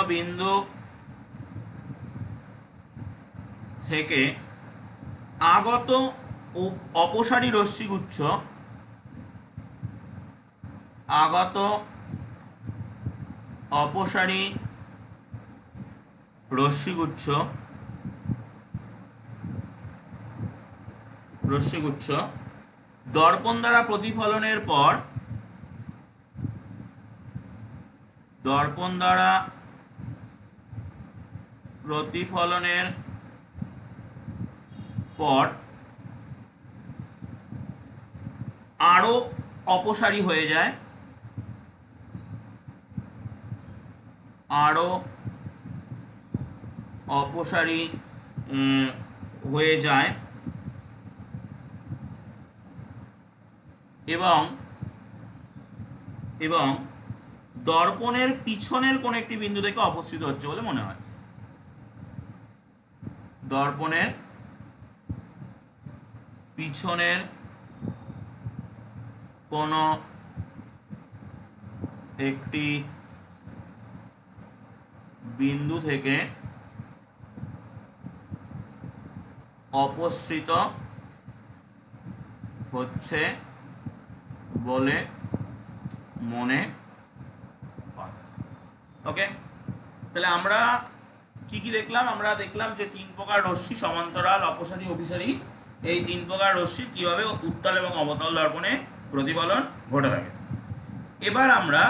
বিন্দু থেকে আগত অপসারী রশ্মিগুচ্ছ দর্পণ দ্বারা প্রতিফলনের পর আরো অপসারী হয়ে যায়, এবং দর্পণের পিছনের কোন একটি বিন্দু থেকে অবস্থিত হচ্ছে বলে মনে হয়। দর্পণের পিছনের কোন একটি বিন্দু থেকে অপসৃত হচ্ছে বলে মনে হয়। ওকে, তাহলে আমরা কি কি দেখলাম? আমরা দেখলাম যে 3 প্রকার রশ্মি, সমান্তরাল, অপসারী, অভিসারী। এই 3 প্রকার রশ্মি কিভাবে উত্তল এবং অবতল দর্পণে প্রতিফলন ঘটে থাকে। এবার আমরা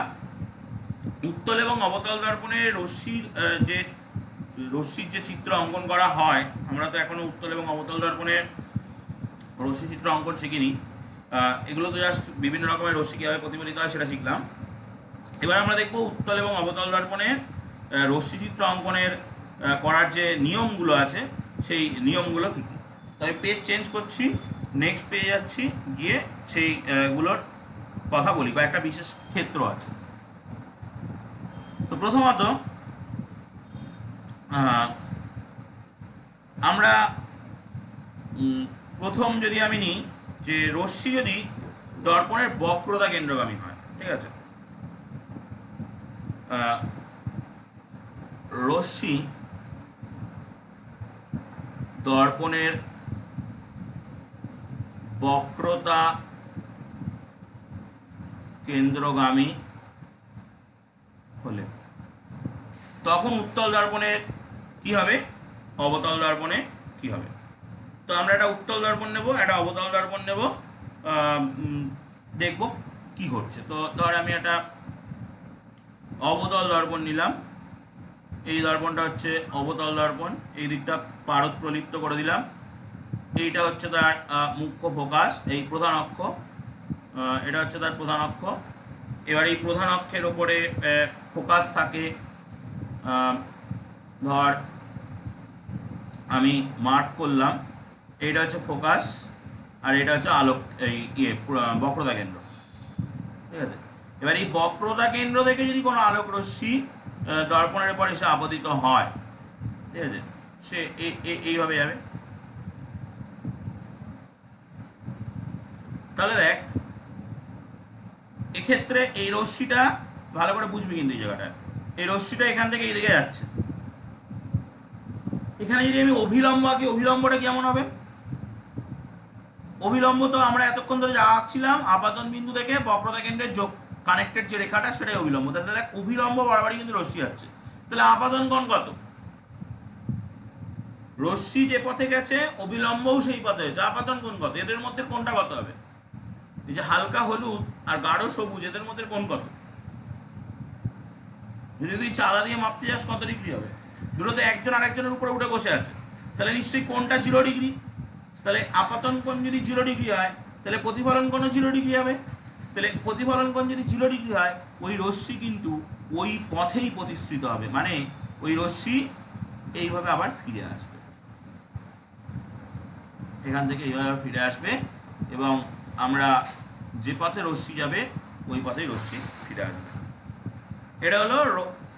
উত্তল এবং অবতল দর্পণে রশ্মির যে চিত্র অঙ্কন করা হয়, আমরা তো এখনো উত্তল এবং অবতল দর্পণের রশ্মি চিত্র অঙ্কন শিখিনি। এগুলো তো জাস্ট বিভিন্ন রকমের রশ্মি কীভাবে প্রতিফলিত হয় সেটা শিখলাম। এবার আমরা দেখব উত্তল এবং অবতল দর্পণের রশ্মি চিত্র অঙ্কনের করার যে নিয়মগুলো আছে সেই নিয়মগুলো কী কী। তো আমি পেজ চেঞ্জ করছি, নেক্সট পেজে যাচ্ছি, গিয়ে সেইগুলোর কথা বলি। কয়েকটা বিশেষ ক্ষেত্র আছে। তো প্রথমত আমরা প্রথম যদি আমি নিই যে রশ্মি যদি দর্পণের বক্রতা কেন্দ্রগামী হয়, ঠিক আছে, রশ্মি দর্পণের বক্রতা কেন্দ্রগামী হলে তখন উত্তল দর্পণের কি হবে, অবতল দর্পণে কি হবে। তো আমরা একটা উত্তল দর্পণ নেব, একটা অবতল দর্পণ নেব, দেখব কি ঘটছে। তো ধর আমি একটা অবতল দর্পণ নিলাম, এই দর্পণটা হচ্ছে অবতল দর্পণ, এই দিকটা পারদ প্রলিপ্ত করে দিলাম, এইটা হচ্ছে তার মুখ্য ফোকাস, এই প্রধান অক্ষ, এটা হচ্ছে তার প্রধান অক্ষ। এবার এই প্রধান অক্ষের ওপরে ফোকাস থাকে, ধর আমি মার্ক করলাম, এইটা হচ্ছে ফোকাস আর এটা হচ্ছে আলোক, এই বক্রতা কেন্দ্র, ঠিক আছে। এবার এই বক্রতা কেন্দ্র থেকে যদি কোনো আলোক রশ্মি দর্পণের পর এসে আপতিত হয়, ঠিক আছে, সে এইভাবে যাবে। তাহলে দেখ, এক্ষেত্রে এই রশ্মিটা ভালো করে বুঝবি কিন্তু এই জায়গাটা, এই রশ্মিটা এখান থেকে এইদিকে যাচ্ছে। এখানে যদি আমি অভিলম্ব আঁকি, অভিলম্বটা কেমন হবে? অভিলম্ব তো আমরা এতক্ষণ ধরে যা আঁকছিলাম, আপাতন বিন্দু থেকে বক্রতা কেন্দ্রের যোগ কানেক্টেড যে রেখাটা সেটাই অভিলম্ব। তাহলে দেখ, অভিলম্ব বারবারই কিন্তু রশ্মি আছে। তাহলে আপাতন কোণ কত? রশ্মি যে পথে গেছে অভিলম্বও সেই পথে গেছে, আপাতন কোণ কত? এদের মধ্যে কোনটা কত হবে? এই যে হালকা হলুদ আর গাঢ় সবুজ, এদের মধ্যে কোণ কত? যদি তুই চাঁদা দিয়ে মাপতে যাস কত ডিগ্রি হবে? দুটো তো একজন আরেকজনের উপরে উঠে বসে আছে, তাহলে নিশ্চয়ই কোণটা 0 ডিগ্রি। তাহলে আপাতন কোণ যদি 0 ডিগ্রি হয় তাহলে প্রতিফলন কোণও 0 ডিগ্রি হবে। তাহলে প্রতিফলন কোণ যদি 0 ডিগ্রি হয় ওই রশ্মি কিন্তু ওই পথেই প্রতিসৃত হবে, মানে ওই রশ্মি এইভাবে আবার ফিরে আসবে, এখান থেকে এইভাবে ফিরে আসবে এবং আমরা যে পথে রশ্মি যাবে ওই পথেই রশ্মি ফিরে আসবে।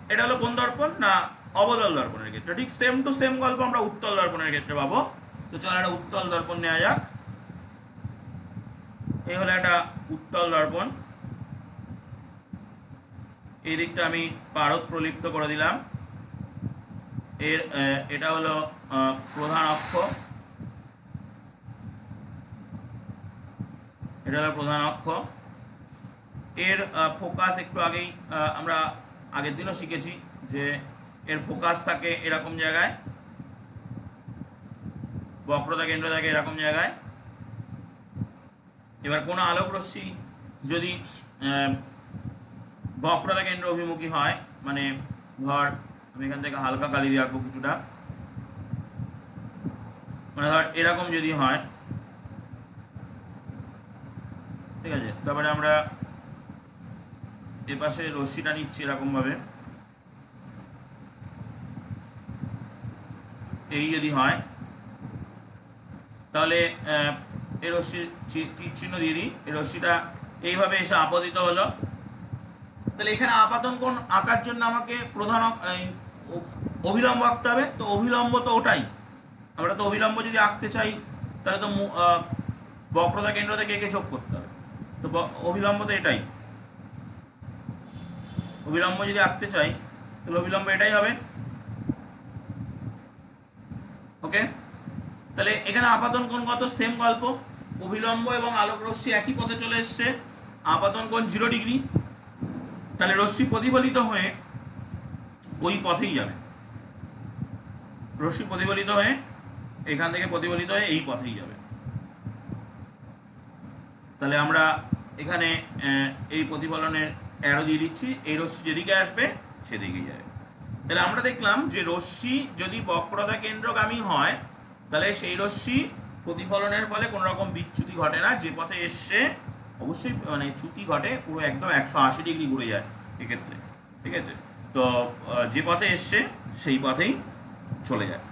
এটা হলো কোন দর্পণ না অবতল দর্পণের ক্ষেত্রে। ঠিক সেম টু সেম গল্প আমরা উত্তল দর্পণের ক্ষেত্রে পাবো। তো চল একটা উত্তল দর্পণ নেওয়া যাক। এই হলো একটা উত্তল দর্পণ। এই দিকটা আমি পারদ প্রলিপ্ত করে দিলাম। এটা হলো প্রধান অক্ষ, এটা হলো প্রধান অক্ষ। এর ফোকাস একটু আগেই আমরা আগের দিনও শিখেছি যে এর ফোকাস থাকে এরকম জায়গায়, বক্রতা কেন্দ্র থাকে এরকম জায়গায়। এবার কোনো আলোক রশ্মি যদি বক্রতা কেন্দ্র অভিমুখী হয়, মানে ধর আমি এখান থেকে হালকা কালি দিয়ে আঁকবো কিছুটা, মানে ধর এরকম যদি হয়, ঠিক আছে, তারপরে আমরা এপাশে রশ্মিটা নিচ্ছি এরকম ভাবে, এই যদি হয় তাহলে এই রশ্মির তীর চিহ্ন দিয়ে দিই, এই রশ্মিটা এইভাবে এসে আপতিত হলো। তাহলে এখানে আপাতন কোণ আঁকার জন্য আমাকে প্রধান অভিলম্ব আঁকতে হবে। তো অভিলম্ব তো ওটাই, আমরা তো অভিলম্ব যদি আঁকতে চাই তাহলে তো বক্রতা কেন্দ্র থেকে একে যোগ করতে হবে। তো অভিলম্ব তো এটাই, অভিলম্ব যদি আঁকতে চাই তাহলে অভিলম্ব এটাই হবে। ওকে, তাহলে এখানে আপাতন কোণ কত? সেম গল্প, অভিলম্ব এবং আলোক রশ্মি একই পথে চলে এসছে, আপাতন কোণ 0 ডিগ্রি। তাহলে রশ্মি প্রতিফলিত হয়ে ওই পথেই যাবে, রশ্মি প্রতিফলিত হয়ে এখান থেকে প্রতিফলিত হয়ে এই পথেই যাবে। তাহলে আমরা এখানে এই প্রতিফলনের অ্যারো দিয়ে দিচ্ছি, এই রশ্মি যেদিকে আসবে সেদিকেই যাবে। তাহলে আমরা দেখলাম যে রশ্মি যদি বক্রতা কেন্দ্রগামী হয় তাহলে সেই রশ্মি প্রতিফলনের ফলে কোনো রকম বিচ্যুতি ঘটে না, যে পথে এসছে অবশ্যই মানে চ্যুতি ঘটে, পুরো একদম 180 ডিগ্রি ঘুরে যায় এক্ষেত্রে, ঠিক আছে। তো যে পথে এসছে সেই পথেই চলে যায়,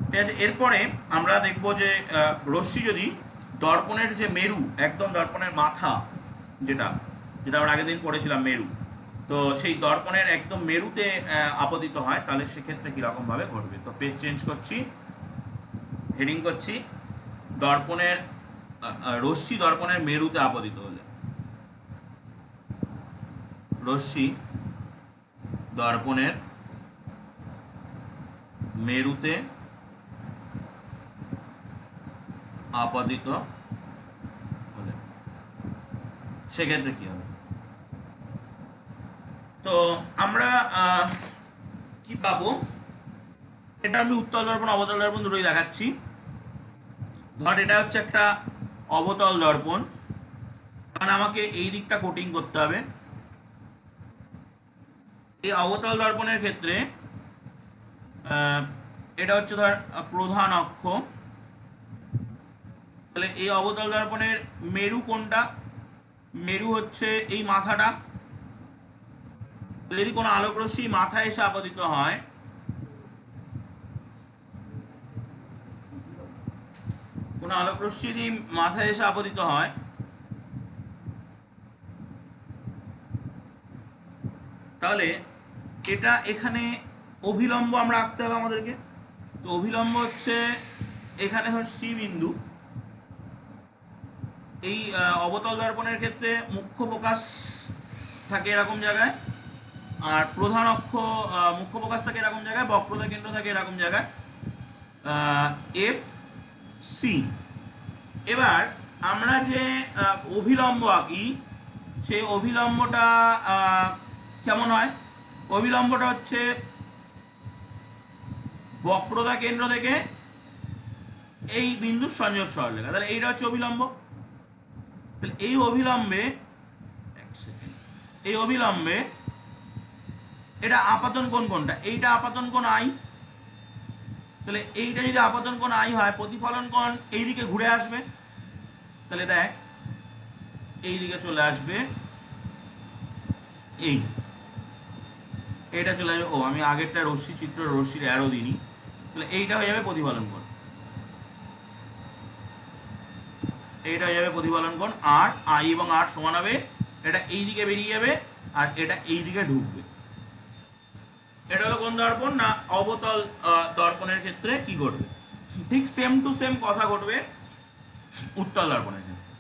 ঠিক আছে। এরপরে আমরা দেখব যে রশ্মি যদি দর্পণের যে মেরু, একদম দর্পণের মাথা, যেটা যেটা আমরা আগের দিন পড়েছিলাম মেরু, তো সেই দর্পণের একদম মেরুতে আপতিত হয় তাহলে সেক্ষেত্রে কীরকমভাবে ঘটবে। তো পেজ চেঞ্জ করছি, হেডিং করছি দর্পণের রশ্মি দর্পণের মেরুতে আপতিত হলে, রশ্মি দর্পণের মেরুতে আপতিত হলে সেক্ষেত্রে কি হবে। তো আমরা কি পাবো, এটা আমি উত্তল দর্পণ অবতল দর্পণ দুটোই দেখাচ্ছি। ধর এটা হচ্ছে একটা অবতল দর্পণ, কারণ আমাকে এই দিকটা কোটিং করতে হবে। এই অবতল দর্পণের ক্ষেত্রে এটা হচ্ছে ধর প্রধান অক্ষ। তাহলে এই অবতল দর্পণের মেরু কোনটা? মেরু হচ্ছে এই মাথাটা। যদি কোনো আলোক রশ্মি মাথায় এসে আপতিত হয়, কোনো আলোক রশ্মি যদি মাথায় এসে আপতিত হয় তাহলে এটা এখানে অভিলম্ব আমরা আঁকতে হবে আমাদেরকে। তো অভিলম্ব হচ্ছে এখানে ধর সি বিন্দু। এই অবতল দর্পণের ক্ষেত্রে মুখ্য ফোকাস থাকে এরকম জায়গায়, আর প্রধান অক্ষ মুখ্য ফোকাস থাকে এরকম জায়গায়, বক্রতা কেন্দ্র থাকে এরকম জায়গায় এফ সি। এবার আমরা যে অভিলম্ব আঁকি সেই অভিলম্বটা কেমন হয়? অভিলম্বটা হচ্ছে বক্রতা কেন্দ্র থেকে এই বিন্দুর সংযোগ সরলরেখা। তাহলে এইটা হচ্ছে অভিলম্ব। তাহলে এই অভিলম্বে এই অভিলম্বে এটা আপাতন কোণ কোনটা? এইটা আপাতন কোণ আই, তাহলে এইটা যদি আপতন কোণ আই হয়, প্রতিফলন কোণ এইদিকে ঘুরে আসবে, তাহলে দেখ এইদিকে চলে আসবে, এইটা চলে আসবে। ও আমি আগেরটা রশ্মি চিত্র রশ্মির অ্যারো দিইনি, তাহলে এইটা হয়ে যাবে প্রতিফলন কোণ, এইটা হয়ে যাবে প্রতিফলন কোণ। আর আই এবং আর সমান হবে, এটা এই দিকে বেরিয়ে যাবে আর এটা এই দিকে ঢুকবে। এটা হলো কোন দর্পণ না অবতল দর্পণের ক্ষেত্রে কি ঘটবে, ঠিক সেম টু সেম কথা ঘটবে উত্তল দর্পণের ক্ষেত্রে।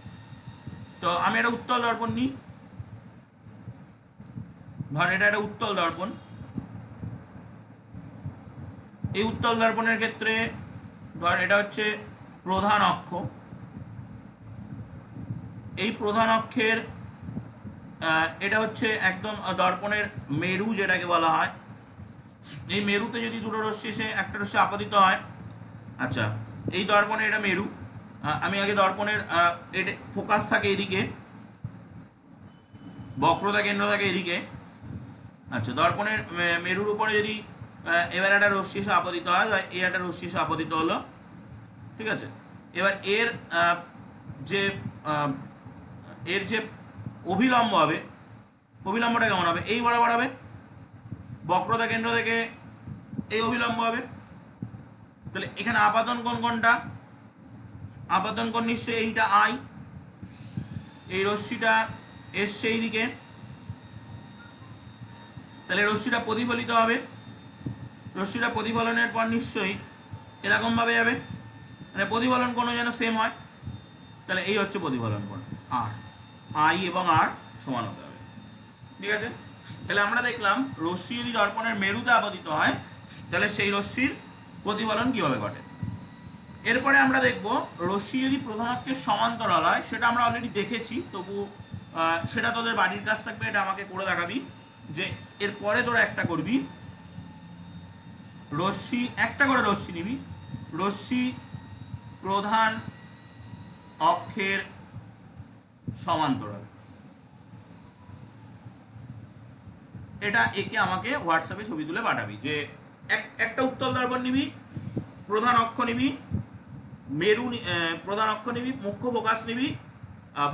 তো আমি একটা উত্তল দর্পণ নিই, ধর এটা একটা উত্তল দর্পণ। এই উত্তল দর্পণের ক্ষেত্রে ধর এটা হচ্ছে প্রধান অক্ষ, এই প্রধান অক্ষের এটা হচ্ছে একদম দর্পণের মেরু যেটাকে বলা হয়। এই মেরুতে যদি দুটো রশ্মি এসে একটা রশ্মি আপতিত হয়, আচ্ছা এই দর্পণে এটা মেরু, আমি আগে দর্পণের এটা ফোকাস থাকে এদিকে, বক্রতা কেন্দ্র থাকে এদিকে। আচ্ছা দর্পণের মেরুর উপরে যদি এবার একটা রশ্মি এসে আপতিত হয়, এই একটা রশ্মি এসে আপতিত হলো, ঠিক আছে। এবার এর যে অভিলম্ব হবে, অভিলম্বটা কেমন হবে, এই বরাবর হবে, বক্রতা কেন্দ্র থেকে এই অভিলম্ব হবে। তাহলে এখানে আপাতন কোণ কোনটা, আপাতন কোণ নিশ্চয়ই এইটা আই, এই রশ্মিটা এসছে এই দিকে, তাহলে রশ্মিটা প্রতিফলিত হবে, রশ্মিটা প্রতিফলনের পর নিশ্চয়ই এরকম ভাবে যাবে, মানে প্রতিফলন কোণ যেন সেম হয়। তাহলে এই হচ্ছে প্রতিফলন কোণ, আর আই এবং আর সমান হতে হবে, ঠিক আছে। তাহলে আমরা দেখলাম রশ্মি যদি দর্পণের মেরুতে আপতিত হয় তাহলে সেই রশ্মির প্রতিফলন কিভাবে ঘটে। এরপরে আমরা দেখব রশ্মি যদি প্রধান অক্ষের সমান্তরাল হয়, সেটা আমরা অলরেডি দেখেছি, তবু সেটা তোদের বাড়ির কাজ থাকবে, এটা আমাকে করে দেখাবি। যে এরপরে তোরা একটা করবি, রশ্মি একটা করে রশ্মি নিবি, রশ্মি প্রধান অক্ষের সমান্তরাল, এটা একে আমাকে হোয়াটসঅ্যাপে ছবি তুলে পাঠাবি। যে একটা উত্তল দর্পণ নিবি, প্রধান অক্ষ নিবি, মেরু প্রধান অক্ষ নিবি, মুখ্য ফোকাস নিবি,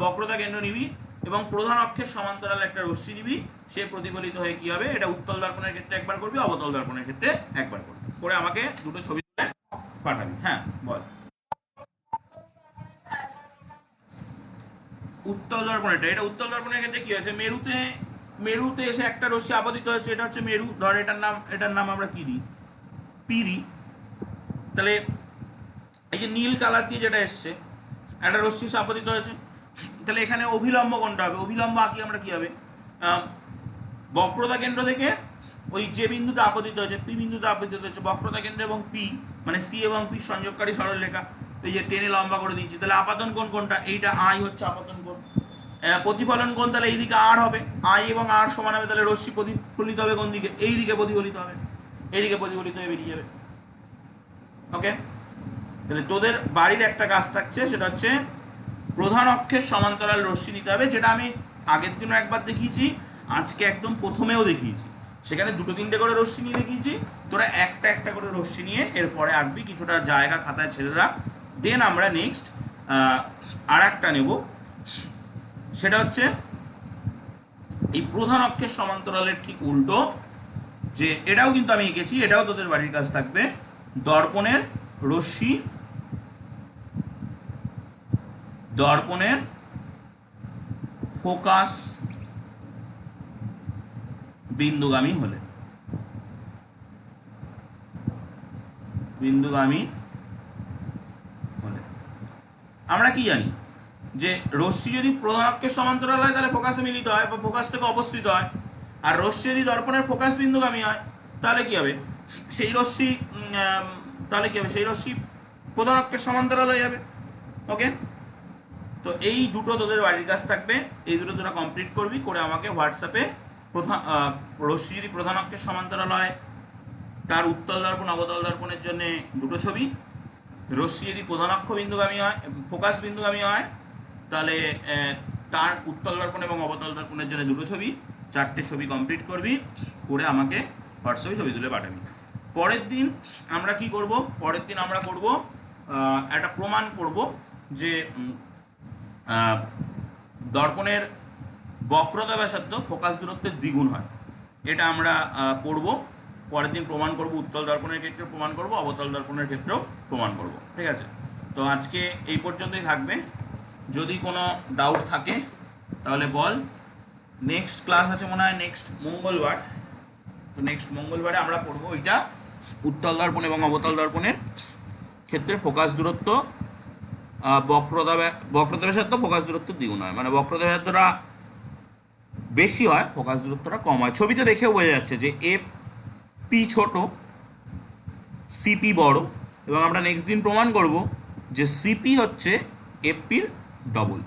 বক্রতা কেন্দ্র নিবি এবং প্রধান অক্ষের সমান্তরাল একটা রশ্মি নিবি, সে প্রতিফলিত হয়ে কি হবে, এটা উত্তল দর্পণের ক্ষেত্রে একবার করবি, অবতল দর্পণের ক্ষেত্রে একবার করবি, করে আমাকে দুটো ছবি তুলে পাঠাবি। হ্যাঁ বল। উত্তল দর্পণ, এটা উত্তল দর্পণের ক্ষেত্রে কি হয়েছে, মেরুতে এসে একটা রশ্মি আপতিত হয়েছে, এটা হচ্ছে মেরু, ধর এটার নাম আমরা কি দিই, পি দিই। তাহলে এই যে নীল কালার দিয়ে যেটা এসছে, একটা রশ্মি আপতিত হয়েছে, তাহলে এখানে অভিলম্ব কোনটা হবে, অভিলম্ব আঁকি আমরা কি হবে, বক্রতা কেন্দ্র থেকে ওই যে বিন্দুতে আপতিত হয়েছে, পি বিন্দুতে আপতিত হয়েছে, বক্রতা কেন্দ্র এবং পি মানে সি এবং পি সংযোগকারী সরলরেখা, এই যে টেনে লম্বা করে দিয়েছি। তাহলে আপাতন কোণ কোনটা, এইটা আই হচ্ছে আপাতন কোণ। প্রতিফলন কোণ তাহলে এইদিকে আর হবে, আই এবং আর সমান হবে, তাহলে রশ্মি প্রতিফলিত হবে কোন দিকে, এই দিকে প্রতিফলিত হবে, এইদিকে প্রতিফলিত হয়ে বেরিয়ে যাবে। ওকে, তাহলে তোদের বাড়ির একটা কাজ থাকছে, সেটা হচ্ছে প্রধান অক্ষের সমান্তরাল রশ্মি নিতে হবে, যেটা আমি আগের দিনও একবার দেখিয়েছি, আজকে একদম প্রথমেও দেখিয়েছি। সেখানে দুটো তিনটে করে রশ্মি নিয়ে দেখিয়েছি, তোরা একটা একটা করে রশ্মি নিয়ে এরপরে আঁকবি, কিছুটা জায়গা খাতায় ছেড়ে রাখ। দেন আমরা নেক্সট আর একটা নেব, সেটা হচ্ছে এই প্রধান অক্ষের সমান্তরালের ঠিক উল্টো, যে এটাও কিন্তু আমি এঁকেছি, এটাও তোদের বাড়ির কাজ থাকবে, দর্পণের রশ্মি দর্পণের ফোকাস বিন্দুগামী হলে, আমরা কি জানি যে রশ্মি যদি প্রধান অক্ষের সমান্তরাল হয় তাহলে ফোকাসে মিলিত হয় বা ফোকাস থেকে অবস্থিত হয়, আর রশ্মি যদি দর্পণের ফোকাস বিন্দুগামী হয় তাহলে কি হবে, সেই রশ্মি প্রধান অক্ষের সমান্তরাল হয়ে যাবে। ওকে, তো এই দুটো তোদের বাড়ির কাজ থাকবে, এই দুটো তোরা কমপ্লিট করবি, করে আমাকে হোয়াটসঅ্যাপে রশ্মি যদি প্রধান অক্ষের সমান্তরাল হয় তার উত্তল দর্পণ অবতল দর্পণের জন্য দুটো ছবি, রশ্মি যদি প্রধান অক্ষ বিন্দুগামী হয়, ফোকাস বিন্দুগামী হয়, তাহলে তার উত্তল দর্পণ এবং অবতল দর্পণের জন্য দুটো ছবি, চারটে ছবি কমপ্লিট করবি, করে আমাকে হোয়াটসঅ্যাপে ছবি তুলে পাঠাবি। পরের দিন আমরা কি করব, পরের দিন আমরা করব একটা প্রমাণ করব যে দর্পণের বক্রতা ব্যাসার্ধ ফোকাস দূরত্বের দ্বিগুণ হয়। এটা আমরা পড়ব পরের দিন, প্রমাণ করব। উত্তল দর্পণের ক্ষেত্রে প্রমাণ করব, অবতল দর্পণের ক্ষেত্রেও প্রমাণ করব। ঠিক আছে, তো আজকে এই পর্যন্তই থাকবে। যদি কোনো ডাউট থাকে তাহলে বল। নেক্সট ক্লাস আছে মনে হয় নেক্সট মঙ্গলবার। তো নেক্সট মঙ্গলবারে আমরা পড়বো এটা উত্তল দর্পণ এবং অবতল দর্পণের ক্ষেত্রে ফোকাস দূরত্ব বক্রতা ব্যাসার্ধ ফোকাস দূরত্বের দ্বিগুণ হয়, মানে বক্রতা ব্যাসার্ধটা বেশি হয়, ফোকাস দূরত্বটা কম হয়। ছবিতে দেখেও বোঝা যাচ্ছে যে এফ পি ছোট, সিপি বড়, এবং আমরা নেক্সট দিন প্রমাণ করব যে সিপি হচ্ছে এফ পির ডবল।